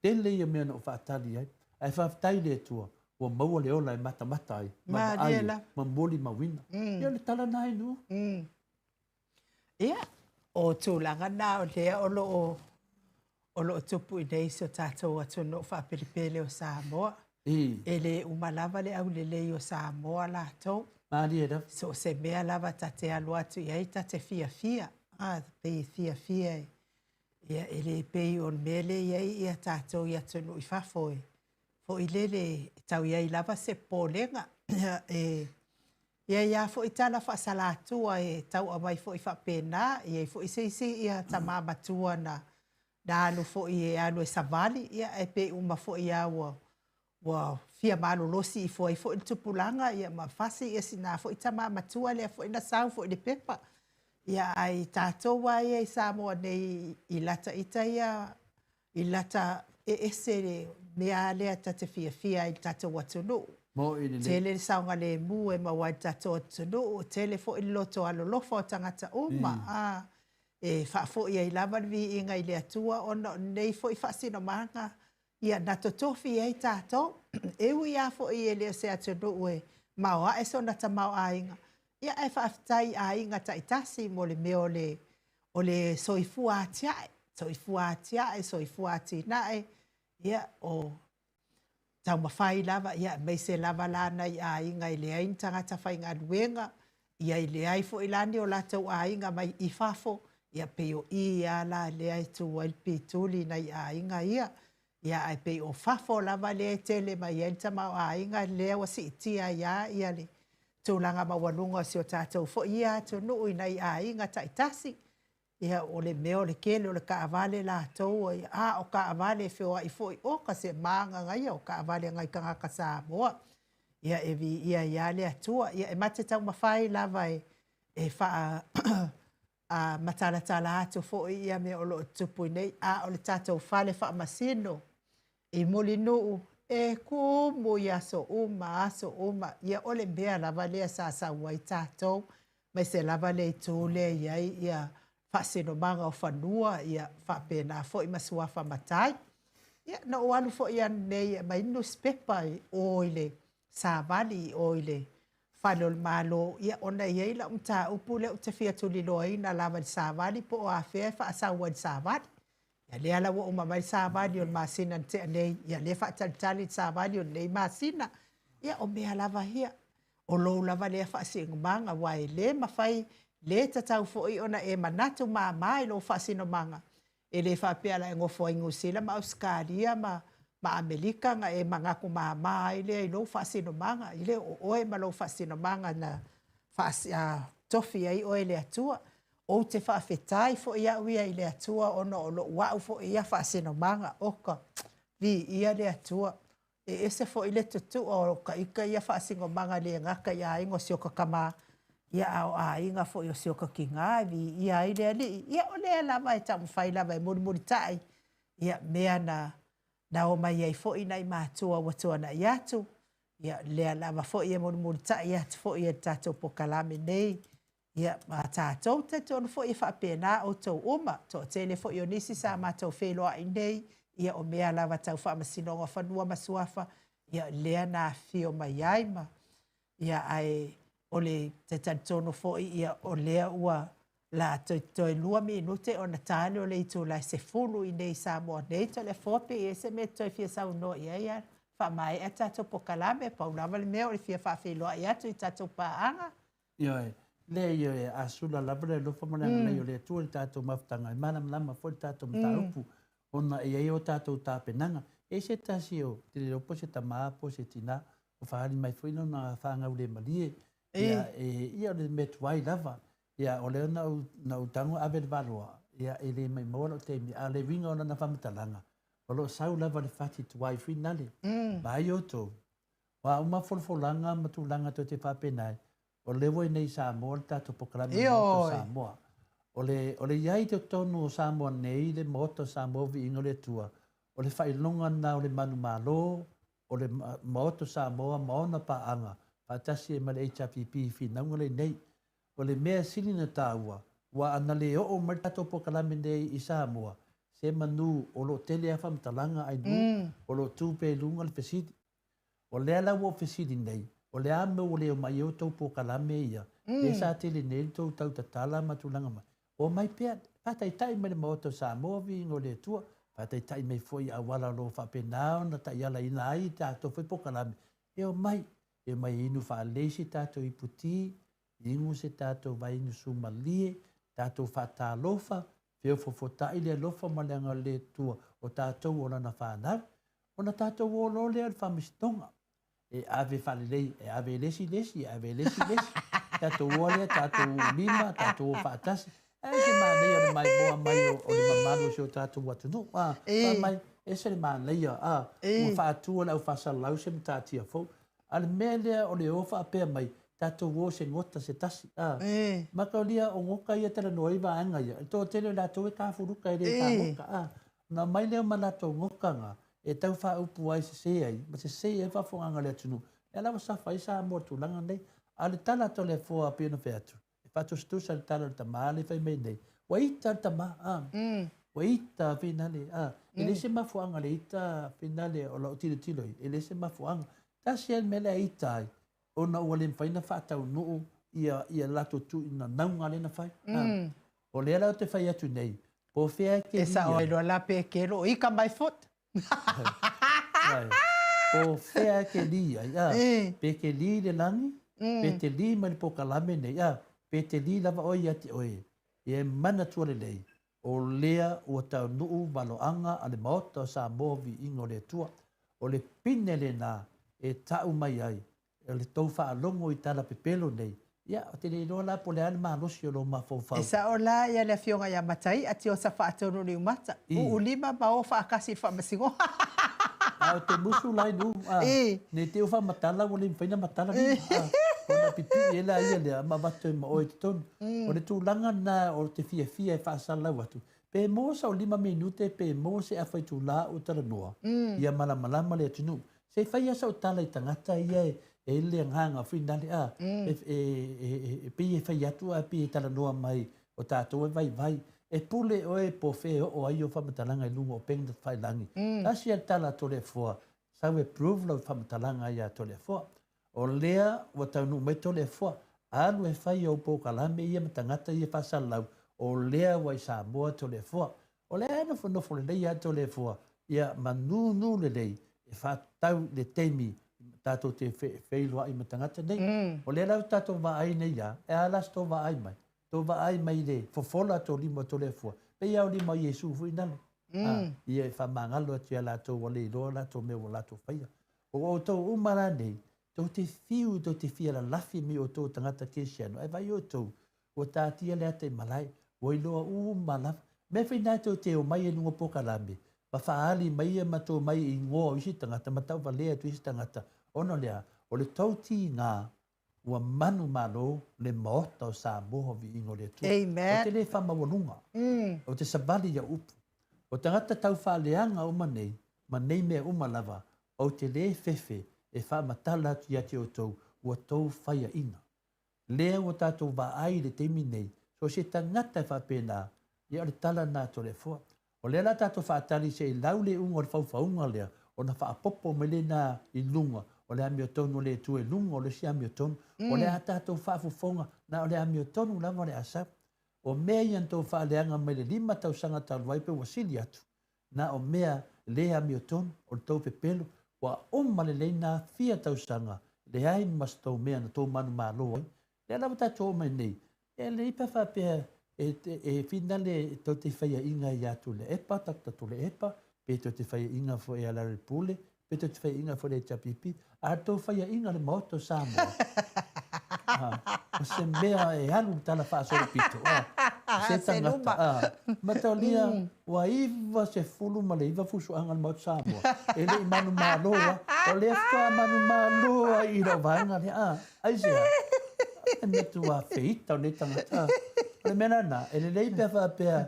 S2: Te le ia mea na o whaatali ai. Ai whaatai le tua. Wa maua le ola e mata ai. Ai, mamboli mawina. Ia le tala nai nu.
S1: Ia, o tūlanga nā o lea o lo tupu i nei so tātou atu no whapiripele o Samoa. E le umalava le au le lei o Samoa lātou.
S2: Māri e rau.
S1: So se mea lava tate alu atu iai tate fia. Pei fia. Ia e le pei o mele iai ia tātou i atu no i whafoe. Fo i lele tau iai lava se pōlenga. Ia fo i tala whaasalatua e tau amai fo i whapena. Ia fo i seisi ia tamamatua na alu fo i alu e savali. Ia e pe uma fo i awa wa fia malo losi i fo i tupulanga. Ia ma fasi ia sina fo i tamamatua lea fo i na sau fo i le pepa. Ia ai tātou wa ia i Samoa nei i lata ita ia i lata e ese mea lea tate fia i tātou watunu. Tele saunga le mu e mawai tātou watunu. Tele fo i loto alolofo o tangata uma. E whaafo ia i lava vi inga i le atua ona nei fo i whaasino manga. Ia natotofi ia i tātou. Ewu ia fo i e leo se atunu ue maua e so nata mau a inga. Ia e whaafitai a inga ta itasi mo le meo o le soifua atiae. Soifua atinae. Ia o tau mawhai lava. Ia mei se lava lana i a inga i le ain tangata whainga aduenga. Ia i le aifo ilani o latau a inga mai i whafo. Ia peo i ala le ai tu walpi tuli na i a inga ia. Ia ai peo whafo lava le tele mai ai tamau a inga lea wasi itia ia le. Tūlanga mawalunga si o tātou fo ia tu nui nei a inga taitasi. Ia o le meo le kele o le kaavale la tau. O kaavale whioa i fo i oka se maanga ngai o kaavale ngai kangaka Samoa. Ia e vi ia le atua. Ia e mate tau mawhai lava e wha a matalatala atu fo i ia me o lo tupu nei. O le tātou whale wha masino. I muli nuu. E kumu ia so uma. Ia ole mea lava lea sa wai tātou. Mai se lava le tūle ia whaasino manga o whanua. Ia whapena fo i masuafa matai. Ia na o alu fo ia nei mai newspaper i oile. Sa vali i oile. Whanol malo. Ia ona iei la umta upule o te fia tuli loa ina lava di sa vali. Po o a whea whaasa ua di sa vali. Ia lea la wa uma mai sāwani o masina te nei. Ia lea whaatalitali sāwani o nei masina. Ia o mea lava hia. O lou lava lea whaasinga manga. Wai le mawhai le tatau fo i ona e manatu mai lo whaasino manga. E le whapea la e ngofo ingu sila ma Auskaria ma Amerika nga e mangaku mai le i lo whaasino manga. I le o oe ma lo whaasino manga na tofi ai oe le atua. O te whaafetai fo ia uia i le atua ono o lo wau fo ia whaasino manga oka. Vi ia le atua. E ese fo i le tutu o ka ika ia whaasingo manga le ngaka ia ingo sioka kama. Ia au a inga fo i sioka ki ngā. Vi ia i le ali. Ia o lea lava e tamu whai lava e muri tai. Ia mea na o mai ai fo i nai mātua watua na iatu. Ia lea lava fo i e muri tai atu fo i e tātou pokalame nei. Ia tātou te tonu fo i whapena o tau uma. Tō tele fo i o nisi sa mātou wheloa i nei. Ia o mea lava tau whaamasinonga whanua masuafa. Ia lea nā whio mai aima. Ia ai o le te tonu fo i ia o lea ua la toi lua minute o na tāne o le i tō lai se fulu i nei Samoa nei. Tō le fōpe i ese me toi fia sau no ia ia. Whamai e tātou pokalame. Paulama le mea o le fia whawheloa i atu i tātou pāanga.
S2: Ioi. Le yo e asula la bre lo fo mana le yo le tu tato maftanga mana lama fo tato mtaupu ona e yo tato tapenanga e se tasio te le po se tama po se tina o fali mai foi no na fanga ule malie ya e ia le metwai lava ya o le na utango aver valua ya ele mai mo te mi ale vinga ona na famtalanga o lo sau lava le fati tuai finale ba yo to wa uma folfolanga matulanga to te fapenai. O lewo nei Samoa tato pokalame o Samoa. O le iai te tonu o Samoa nei, le moto Samoa vi ingo le tua. O le whailonga na o le manu malo, o le moto Samoa maona pa anga. Patasi e ma le HRPP whinaunga le nei. O le mea sili na tāua. Wa ana le o maritato po kalame nei i Samoa. Se manu o lo tele a whamtalanga ai nu, o lo tūpe lunga le fesidi. O le ala wo fesidi nei. O le ame o le o mai o tau po kalame ia. E sa tele nei tau tau tatala matulanga mai. O mai pea, pataitai mai le maoto Samoa vi ingo le tua. Pataitai mai foi a wala lo whapenao na ta iala ina ai tātou foi po kalame. E o mai inu whaalesi tātou i puti, ingu se tātou vai inu sumalie, tātou whatalofa, feo fofotai le alofa maleanga le tua o tātou o lana whanau. O na tātou o lo le al whamistonga. E ave whalelei, e ave lesi, tātou o lea, tātou lima, tātou o whaatasi. E se mānei o le mai moa mai o le mamalo se o tātou watunu. Mai, e se le mānei o whaatua lau whasalau se mtātia fau. Ale mea lea o le ofa apea mai, tātou o se ngota se tasi. Maka o lia o ngoka ia tala noa iwa anga ia. E tō tele lātou e kāwhuruka e re tā ngoka. Nā mai leo ma lātou ngoka ngā, e tau wha upu ai se se ai, ma se se e whafonga lea tunu. E lawa sawha i sa mua tūlanga nei, ale tala to le fōa pēna wheatu. Pato stusa le tala le tamale fai mai nei. Wa ita le tama, wa ita finale, ele se mafuanga le ita finale o la tilo tilo, ele se mafuanga. Ta se mele ita ai, o na ua le mfaina whaatau nuu ia lato tu ina naunga le na fai. O le ala o te fai atu nei, po fea ke lia.
S1: E sa o ilo la pe kero, ika mai fot.
S2: Po fea ke lia, pe ke li le langi, pe te li mani po kalame nei, pe te li lava oi ati oi. E mana tua le lei. O lea ua tau nuu waloanga ale maota sa movi ingo le tua. O le pine le nā e tau mai ai. E le tau wha alongo i tala pepelo nei. Ia, o te le ilo la po le ane maalosi o lo mafofau.
S1: E sa o la ia le fionga ia matai ati o sa wha atonu ni umata. U lima ma o wha akasi wha masingo.
S2: O te musu lai nu. Ne te uwha matala o le mwhaina matala ni. Ona pipi e la ia lea ma watu e ma oe te tonu. O le tūlanga na o te fia e whaasala watu. Pe mō sa o 5 minute, pe mō se a whai tūlā o tala noa. Ia malamalama le atunu. Se whai asa o tala i tangata ia e le nganga whinale pe e whai atu a pe e tala noa mai o tātou e vai. E pule oe po whea o ai o whamatalanga i lunga o penga whai langi. Tasi a tala tole fua. Sau e prove lau whamatalanga ia tole fua. O lea, wa tau nu mai tole fua, alu e whai au po kalame ia matangata ia whasalau, o lea wa i Samoa tole fua. O lea nofo le lei a tole fua, ia manu le lei, e whatau le teimi, tātou te whailua i matangata nei. O lea lau tātou wa ai nei ia, e alas tō wa ai mai. Tō wa ai mai le, fofola tō lima tole fua. Pe au lima Iesu fui nalo. Ia e whamangalo atia la tō wale iloa la tō mea la tō whaia. O tō umara nei, tō te whiu tō te whia la lafi mi o tō tangata kesiano. E vai o tō, o tātia lea te malai, o iloa malaf. Me whinai tō te o mai e nunga pokalame. Ma whaali mai e mato mai i ngoa o isi tangata, ma tau walea tu isi tangata. Ono lea, o le tauti ngā, ua manu malo le maota o Samoa vi ingo le tu.
S1: Amen.
S2: O te le whamawanunga. O te savali ya upu. O tangata tau whaaleanga o manei mea umalava. O te le fefe, e whamatala tu ia te o tau, ua tau whaia ina. Lea o tātou wa ai le teimi nei, so se tangata e whapena, ia le tala nā tole fua. O lea la tātou whaatali se i lau le unga o le whauwhaunga lea, o na whaapopo me le nā i lunga, o le ami o tonu le tu e lunga, o le si ami o tonu, o lea tātou whaafufonga, na o le ami o tonu lama le asap. O mea ian tau whaaleanga me le 5 tau sanga tau waipe wasili atu, na o mea le ami o tonu, o le tau pepelo, wa le leina 4 tau sanga, le ai mas tau mea na tau manu malo ai, le alawa tātou mai nei, e le ipa whapea, e finale tau te whaia inga i atu le epa, takta le epa, pe tau te whaia inga fo e ala pule, pe tau te whaia inga fo le chapipi, a tau whaia inga le maoto Samoa. O se mea e alu tala whaasoro pito. Se tangata. Ma tau lia, wa iwa se fulu ma le iwa fusu anga le maoto Samoa. E le manu maloa, o le wha manu maloa i rau vaenga le ai sea. E metu a feita o le tangata. Le mena na, ele lei pe fa pe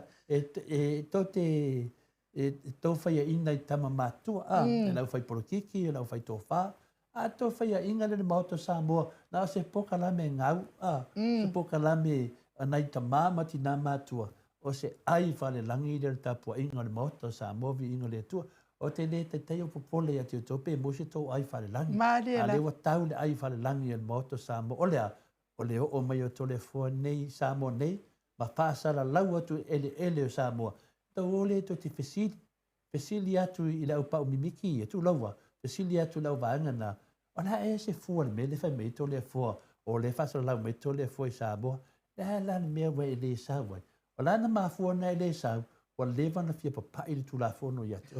S2: to fa ina I tama matua e lau fai politiki, e lau fai tofa. A to fa inga le mauto Samoa na se poka la me ngau se poka la me anai tama mati na matua. O se ai fa le langi le tapua inga le mauto Samoa vi inga le tua. O te le te teo popole ati o tope mo se tau ai fa le langi. A le wa tau le ai fa le langi le mauto Samoa. O le o mai o tole fua nei Samoa nei. Ma pasara lau atu ele o Samoa. Tau ole to te fesili atu I lau pau mimiki e tu laua. Fesili atu lau vaangana. O na se fua le me le fai mei to le fua. O le fasara lau mei to le fua I Samoa. La mea wa ele sa wai. O la na mafua na ele sa. Wa leva na fia papai le tu la fono ya te.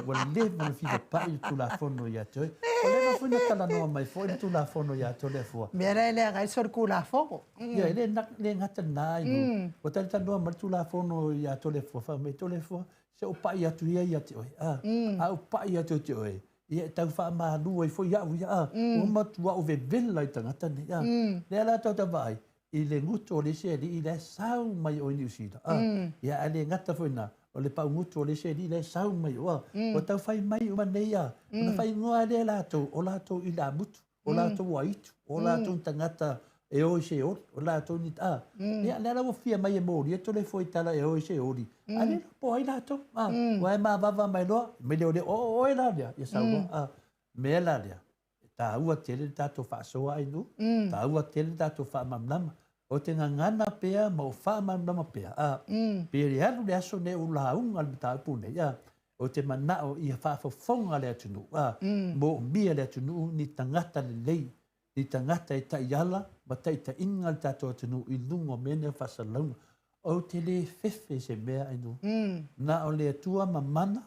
S2: Wa leva na fia papai le tu la fono ya te. O le na funa tala noa mai fo le tu la fono ya te le fua.
S1: Mea ele ngai sor ku la fono.
S2: Le ngata na inu. O tala tala noa mai tu la fono ya te le fua. Fa me to le fua. Se o pai atu ia ya te oi. O pai atu te oi. Ia tau wha malu e fo ia uia. O matua o ve vela I tangata ne. Le ala tau ta vai. I le nguto o le se I le sau mai o New Zealand. Ia ale ngata fo ina. O le pau nguto o le se I le sau mai o. O tau whai mai o manei a. O na whai ngoa le lato. O lato I la mutu. O lato wa itu. O lato tangata e o se ori. O lato ni ta. Ia le ala o fia mai e mori. E tole fo I tala e o se ori. Ale po ai lato. Wa e maa vava mai loa. Me le o le o e la lea. Ia sau loa. Me la lea. Ta ua tele tato wha soa ai nu. Ta ua tele tato wha mamnama. O te ngangana pea ma o wha mamnama pea. Pere anu le aso ne o launga le tāpu nei. O te manao I a whaafonga le atunu. Mo mia le atunu ni tangata le lei. Ni tangata ta iala. Ma ta inga le tato atunu I lungo mene whasalaunga. O te le fefe se mea ai nu. Na o le atua ma mana.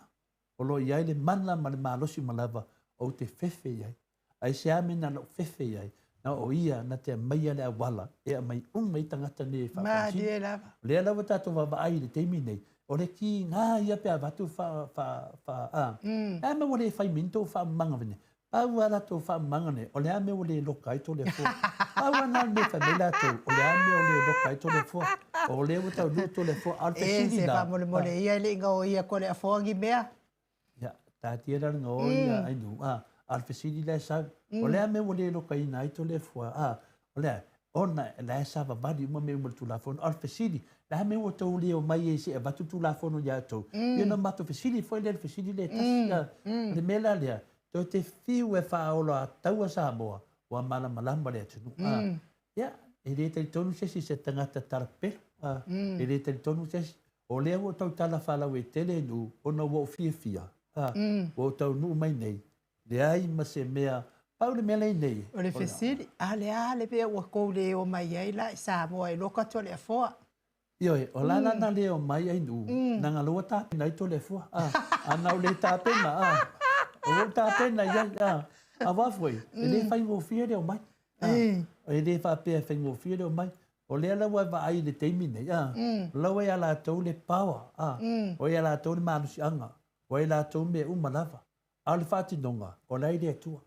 S2: O lo iai le mana ma le malosi malava. O te fefe iai. Ai se amena lo fefe iai. Na o ia na te mai ale awala. E mai mai tangata ne e whaafansi. Le alawa tato wawa ai le teimi nei. O le ki ngā ia pe avatu wha. E me wale whai minto wha manga vene. Pau ala to wha manga ne. O le ame o le loka I to le fua. Pau ana me whamela to. O le ame o le loka I to le fua. O le wata lu to le fua.
S1: E se wha mole mole ia le inga o ia ko le afongi mea.
S2: Ya, tā tira nga o ia ainu. Alfesidi le sa. O le ame o le loka I na I to le fua. O le ona le sa va badi uma me uma tu la fono. Alfesidi. La me o tau leo mai e se e batu tu la fono ya tau. Ia na mato fesidi foi le fesidi le tas. Le mela lea. To te fiu e whaola a taua Samoa. Wa mana malamba le atunu. Ia. E le te tonu sesi se tangata tarapera. E le te tonu sesi. O lea o tau tala whalau e tele nu. Ona wo fia fia. O tau nu mai nei. Le ai ma se mea. Pau le mea nei.
S1: O le fesidi. Ale pe ua kou le o mai ai la Samoa e loka to le afoa.
S2: Ioi, o lana na leo mai ai nu. Nanga loa tāpena I to le fua. Ana o le tāpena. O le tāpena ia. A wafoi. E le whai ngofia leo mai. E le whapea whai ngofia leo mai. O le ala wa ai le teimi nei. Lawa e ala tau le pawa. O e ala tau le manusi anga. O e ala tau me umalava. A le whati nonga. O lai le atua.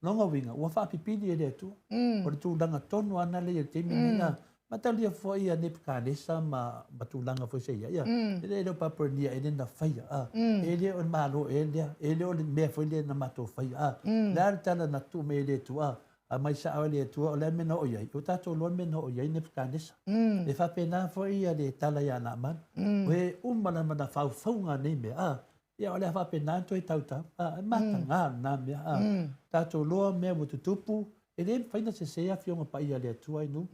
S2: Nonga winga. Ua whapipini e le atua. O le tūlanga tonu ana le teimi nei. Matalia foi a nepkanesa ma batulanga foi sei ia. Ele do papernia ele na faia. Ele o malo ele o me foi ele na mato faia. Lá tala na tu me ele tua. A mai sa ele tua o le meno o ia. O tato lo meno o ia nepkanesa. E fa pena foi ia de tala ia na man. We umana mana fau faunga nei me ia o le fa pena to tauta. Matanga na me tato lo me mo tutupu. E le whaina se sea fionga pa ia le atua inu.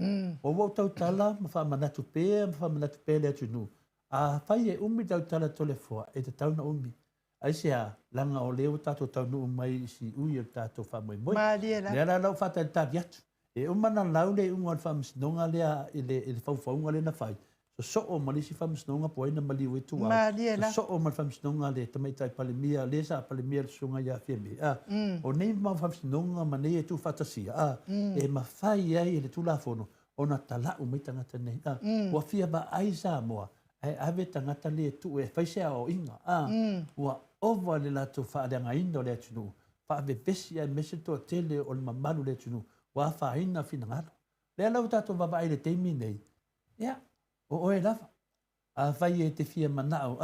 S2: O wau tau tala, ma wha manatu pē le atu nu. A whai e umi tau tala tole fua, e te tauna umi. Ai se a langa o leo tato tau nu mai si ui o tato wha moi moi. Le ala lau whata le tari atu. E umana lau le unga al whamasnonga lea i le whauwhaunga le na whai. So o malisi whamasnonga po ina mali ue tu au. So o mal whamasnonga le tamaitai palemia, le sa palemia le sunga ia whiame. O nei ma whamasnonga ma nei e tu whatasia. E ma whai ai le tu la fono. O na talau mai tangata nei. Wa fia ba ai sa moa. Ai ave tangata le tu e whaisea o inga. Wa ova le la tu whaadanga indo le atunu. Whaave besi ai mese to tele o le mamalu le atunu. Wa whaina fina ngalo. Le lau tātou wawai le teimi nei. Ia, o oe lawa. A whai e te fia manao,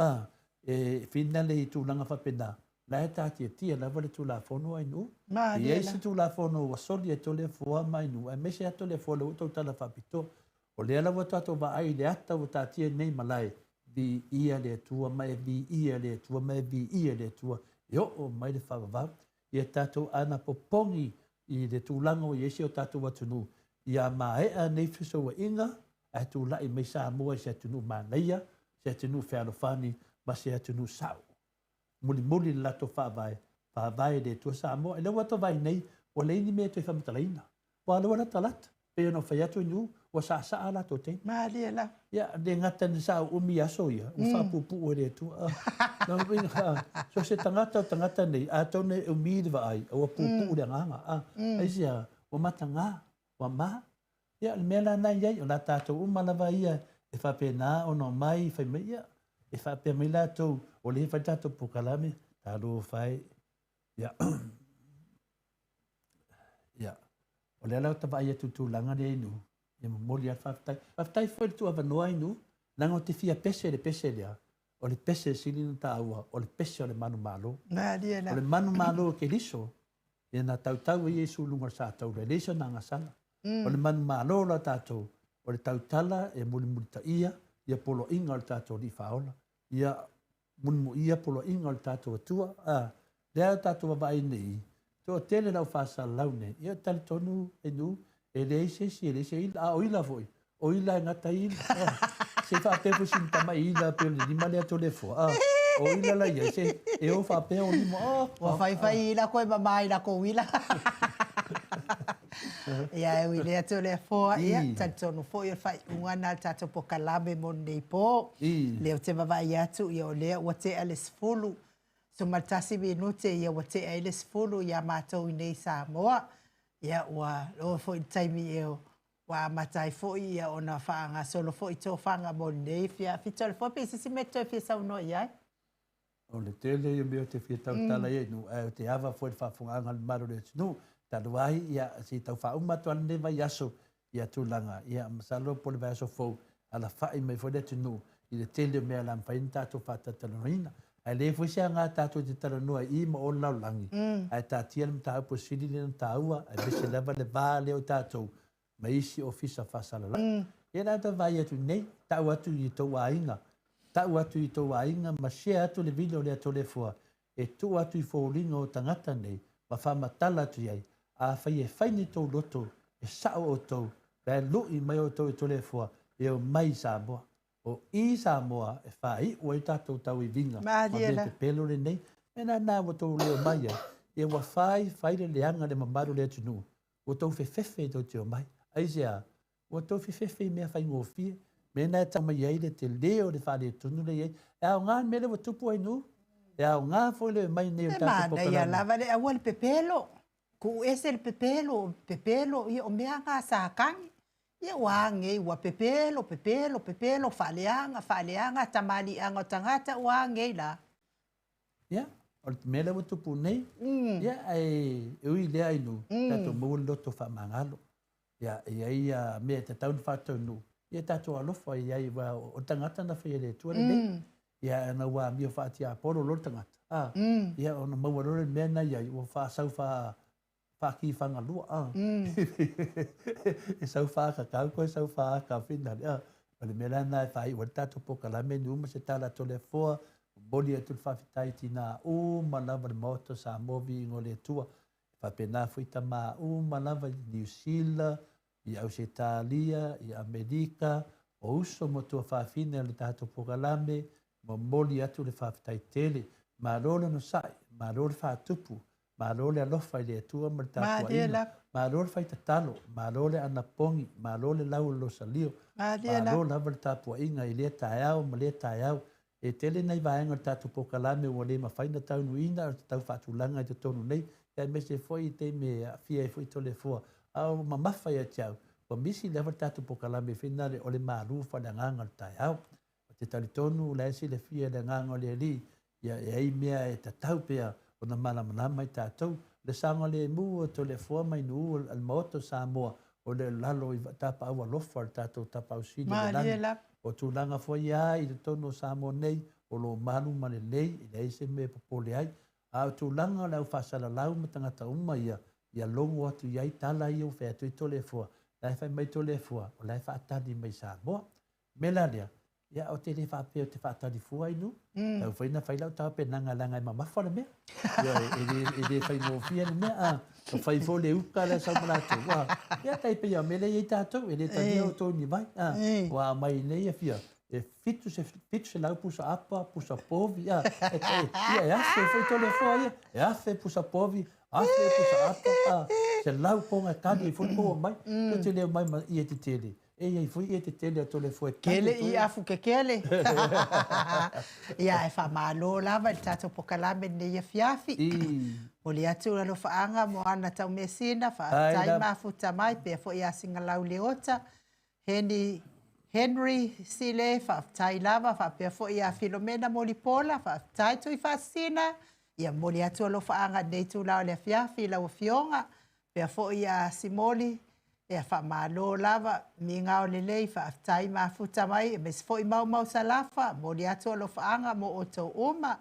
S2: e whina le i tūlanga whapena. La e tātia tia, la wale tū la whono ai nu. I eisi tū la whono wa soli e tole fua mai nu. E mese ato le fua le utau tala whapito. O le alawa tātou wawai le ata o tātia nei malai. Vi ia le tua mai, vi ia le tua mai, vi ia le tua. E o mai le whawawau. I e tātou ana popongi i le tūlanga o iesi o tātou watunu. Ia maea nei whiso wa inga, a tu lai mai sa moa se tunu manaia, se tunu whearofani, ma se tunu sau. Muli lato whaavai de tua sa moa. E lewa to vai nei, o leini mea toi whamatalaina. Wa lewa na talata, pe ono whai atu inu, wa sa ala to te.
S1: Maria la.
S2: Ia, de ngata ni sa umi aso ia, u whapupu o re tua. So se tangata nei, a tone umi diwa ai, o pupu o nganga. Aisia, o matanga, wa ma. Ia, le mea la nai iai, o la tātou umalawa ia, e whapena ono mai, whai mai ia, e whapea mai la tau, o le whai tātou pukalame, tā roo whai, ia. Ia, o le alau tawa ia tutu langa le inu, ia mamoli a whaftai. Whaftai whai tu awanoa inu, nanga o te fia pese lea, o le pese silina tā aua, o le pese o le manu malo. O le manu malo ke liso, ia na tautau i Iesu lunga sa tau le liso na ngasala. O le manu malo la tātou, o le tautala e muli ta ia polo inga o le tātou li whaola. Ia mulimu ia polo inga o le tātou atua. Lea tātou wawai nei, tō tele lau whasa laune, ia tali tonu e nu, e leise si, e leise ila, o ila foi, o ila e ngata ila. Se whapepo sin tama ila, peo le lima lea tole fo. O ila la ia, se e o whapeo lima.
S1: O whai ila koe mamai la ko ila. Ia e wile atu le fōa ia, tātonu fō i o whai ungana tātou po kalame mo nei pō. Leo te wawai atu ia o lea ua te ales fulu. So maltasi mi nute ia ua te ales fulu ia mātou i nei Samoa. Ia ua loa fō i taimi e o wa matai fō i ia o na whaanga solo fō i tō whaanga mo nei fia. Fito le fō pe sisi me tō fia sauno iai.
S2: O le tele i meo te fia tau tala e nu, o te awa fō i whafunga le maro le tunu. Taluai ia si tau whauma tu ane vai aso ia tūlanga. Ia masalo pole vai aso fōu ala whai mai fōle tunu i le tele mea la mpaini tātou whātatalanoina. Ai le fwisia ngā tātou te taranua i ma o laulangi. Ai tātia nam tāu po siri le tāua, ai bese lewa le vā leo tātou ma isi ofisa whasalala. Ia nā tā vai atu nei, tau atu i tō wāinga. Tau atu i tō wāinga, ma shea atu le video le ato le fua. E tū atu i fōringa o tangata nei, ma whamatala atu iai. A whai e whaini tō loto, e sao o tō, rea lui mai o tō i tole fua, e o mai Samoa. O i Samoa e whai, o e tātou tau i vinga. Ma te pelo le nei, e nā o tō leo mai e wa whai le leanga le mamaru le tunu. O tō whewhewe tō te o mai. Aisea, o tō whewhewe mea whai ngōwhia, me nā tau mai ai le te leo le whare tunu le iei. E au ngā mele wa tupu ai nu, e au ngā fōle mai nei o tātou pokalama.
S1: E mana ia lava le awal pepelo. Ku ese le pepelo, i o mea ngā sākangi. Ia wāngei, ua pepelo, whaaleanga, tamali anga o tangata, wāngei la.
S2: Ia, o le mele wa tupu nei, ia e ui lea inu, tato mua loto whamangalo. Ia mea te taun whātau nu. Ia tato alofa, ia o tangata na whaia le tuare nei. Ia na wā mio whātia aporo lo tangata. Ia o na maua lore mea na ia, ua whāsau whaki whangalua. E sau whakakau koe, sau whakawhina. O le mea nā e whai, ua tato pokalame ni uma se tala tole fōa, boli atu le whawhitai tina malawa le moto sa movi ingo le tua. Whapena fuita mā malawa i New Zealand, i Australia, i Amerika, o uso mo tua whawhina le tato pokalame, mo moli atu le whawhitai tele, mā role no sai, mā role whatupu, mā role alofa i le tua ma le tato aina, mā role whaitatalo, mā role anapongi, mā role lau lo salio, mā role lava le tapo inga i le taiao, ma le taiao, e tele nei vaenga le tato pokalame ua le mawhaina taunu ina, o tau whatulanga i te tonu nei, e me se foi te me fia e foi tole fua, au mamafa ia tiau, o misi leva le tato pokalame finale o le maru whale nganga le taiao, o te talitonu le esi le fia le nganga le li, ia e ei mea e tatau pea, o na malamanama i tātou, le sanga le mua to le fua mai nu al moto Samoa o le lalo i tapa au alofa le tātou tapa au sini
S1: Ma le la.
S2: o tūlanga foi ai i le tono Samoa nei o lo manu ma le lei i le eise me popole ai a o tūlanga lau whasala lau ma tangata uma ia longo atu iai tala i o whea tui tole fua lai whai mai tole fua o lai whaatani mai Samoa me la lea ia o te le whape o te whaatani fua inu tau whaina whailau tau pe nanga langa i mamafa le mea ia e le whai ngofia le mea o whai fo le uka le saumalato wa ia tai pe ia mele i tātou e le tani o tōni mai wa mai nei e fia e fitu se lau pusa apa pusa povi ia e afe foi tole fua ia e afe pusa povi afe pusa apa se lau ponga kani i fulpo mai te leo mai i e te tele e ia foi e te tele a tole fua
S1: kele i afu ke kele ia e whamalo lava i tātou pokalame nei a fiafi o le atu alo whaanga mo ana tau mesina whaatai mafuta mai pe fo ia singa lau leota Henry Sile whaatai lava whapea fo ia Filomena Molipola whaatai tui whaasina ia moli atu alo whaanga nei tu lau le fiafi lau fionga pe fo ia Simoli e whamalo lava mi ngao le lei whaatai mafuta mai mes fo i mau salafa moli atu alo whaanga mo o tau uma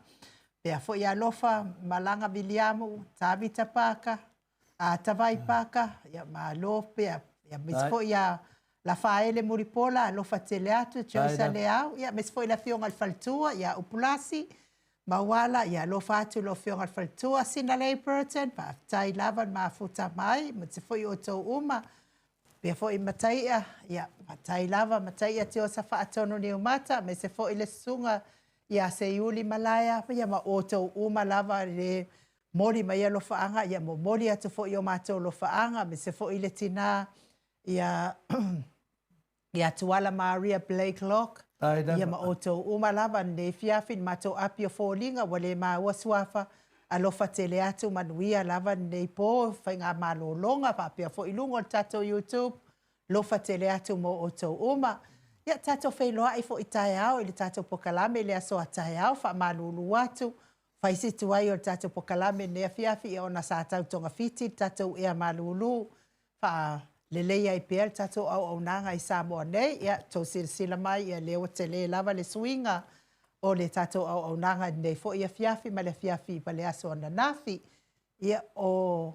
S1: pea fo ia lofa malanga Viliamu, Tabita Paka, a Tawai Paka, ia malo pea, ia mes fo ia la faele Muripola, lofa tele atu, Joyce Leao, ia mes fo ia fionga alfaltua, ia upulasi, mawala, ia lofa atu lo fionga alfaltua, Sina Lei Burton, pa tai lavan mafuta mai, mes fo ia o tau uma, pea fo i mataia, ia matai lava, mataia te o sa whaatono ni umata, mes fo i le sunga, ia se iuli malaya ia ma oto uma lava le mori mai lo faanga ia mo mori atu fo yo mato lo faanga me se fo ile tina ia ia tuala Maria Blake Lock ia ma oto uma lava ne fiafin mato apio folinga wale ma waswafa alofa tele atu manuia lava ne po fainga malolonga pa pia fo ilungo tato YouTube lofa tele atu mo oto uma ia tato whailoa i fo i tae au, ili tato pokalame le aso a tae au, wha malulu watu, whaisi tuai o tato pokalame nea fiafi i ona sa tau tonga fiti, tato ea malulu, wha leleia i pēr, tato au nanga i Samoa nei, ia tau sila mai, ia leo te le lava le swinga, o le tato au nanga nei fo ia fiafi, ma le fiafi pa le aso ana nafi, ia o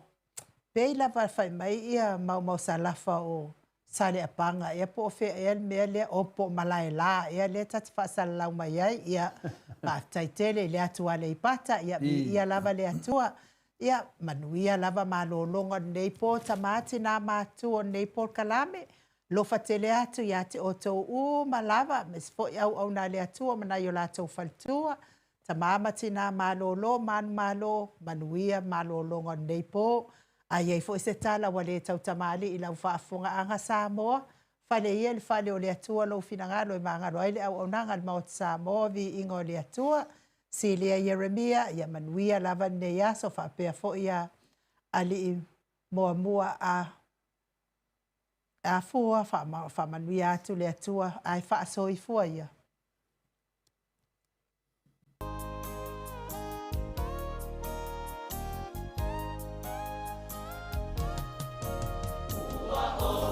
S1: peila whai mai, ia mau salafa o sale apanga ia po fe me le opo malai la ia le tata fasal lau mai ai ia pa taitele le atua le ipata ia lava le atua ia manuia lava malolonga nei po tamati na matu nei po kalame lo fatele atu ia te oto u malava mes fo au na le atua mana yo la to faltua tamama tina malolo malo manuia malolonga nei po ai ai fo se tala wale tau tamali i lau whaafunga anga Samoa. Whale ia le whale o le atua lo finangalo i mangalo ai le au nanga le maot Samoa vi ingo le atua. Silia Yeremia, ia manuia lava ne ia so whapea fo ia ali i mua a fua whamanuia atu le atua ai whaasoi fua ia.
S3: Oh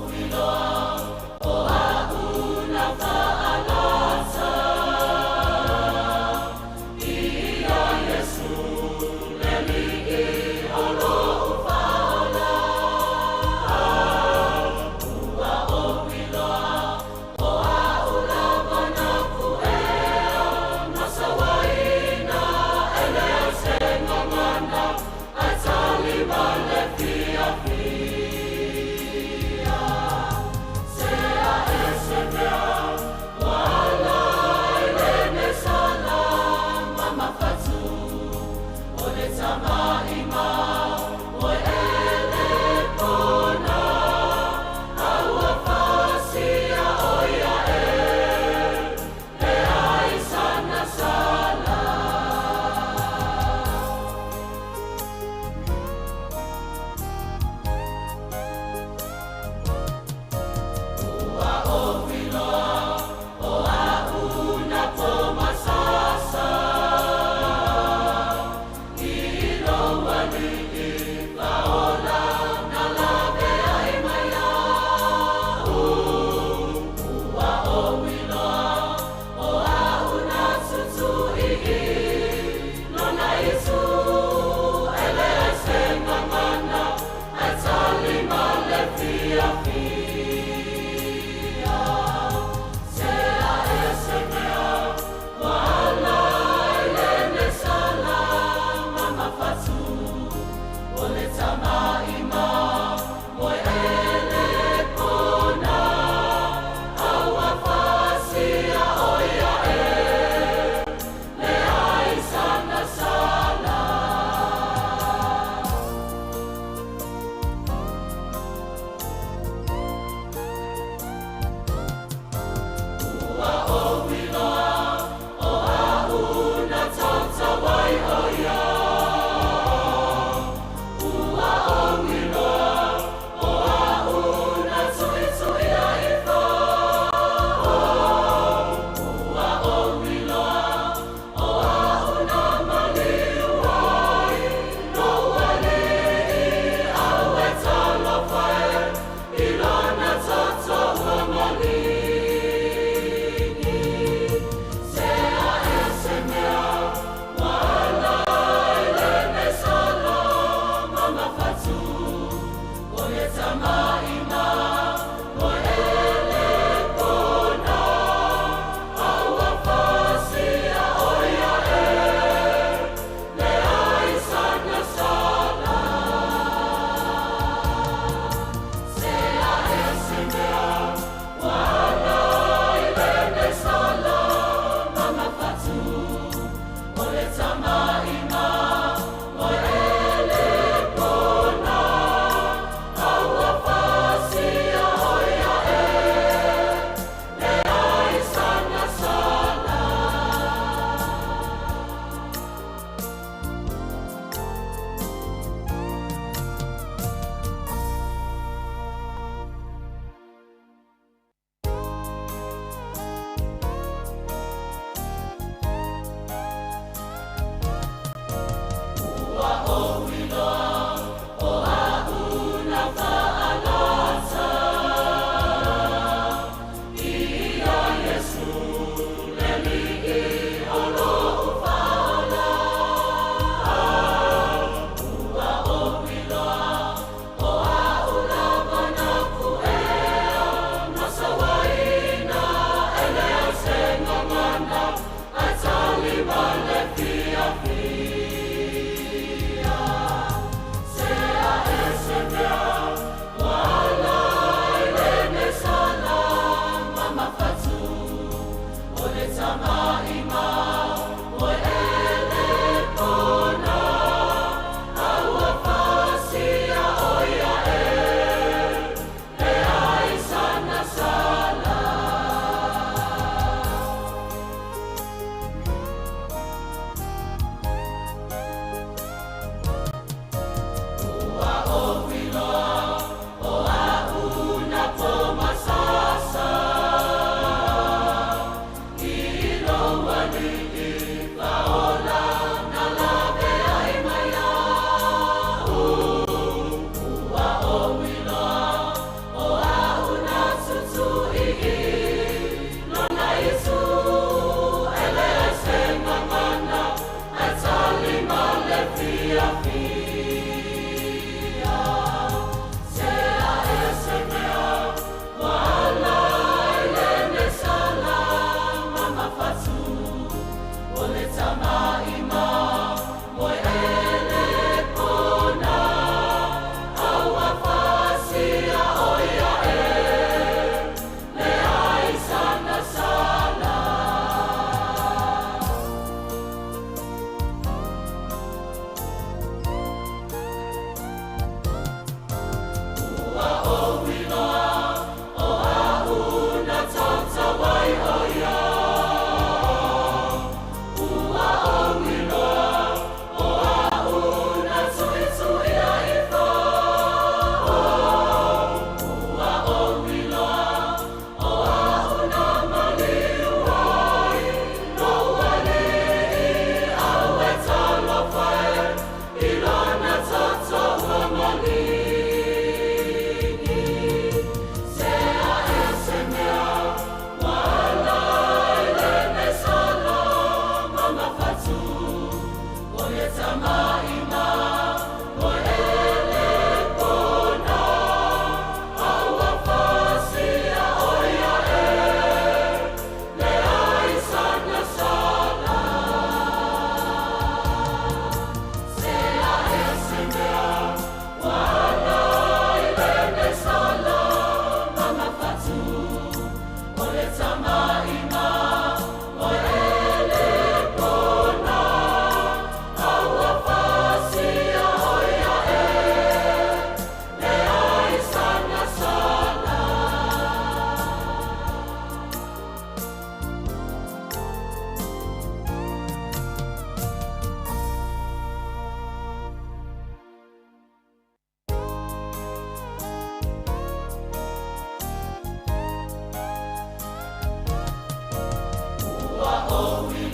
S3: we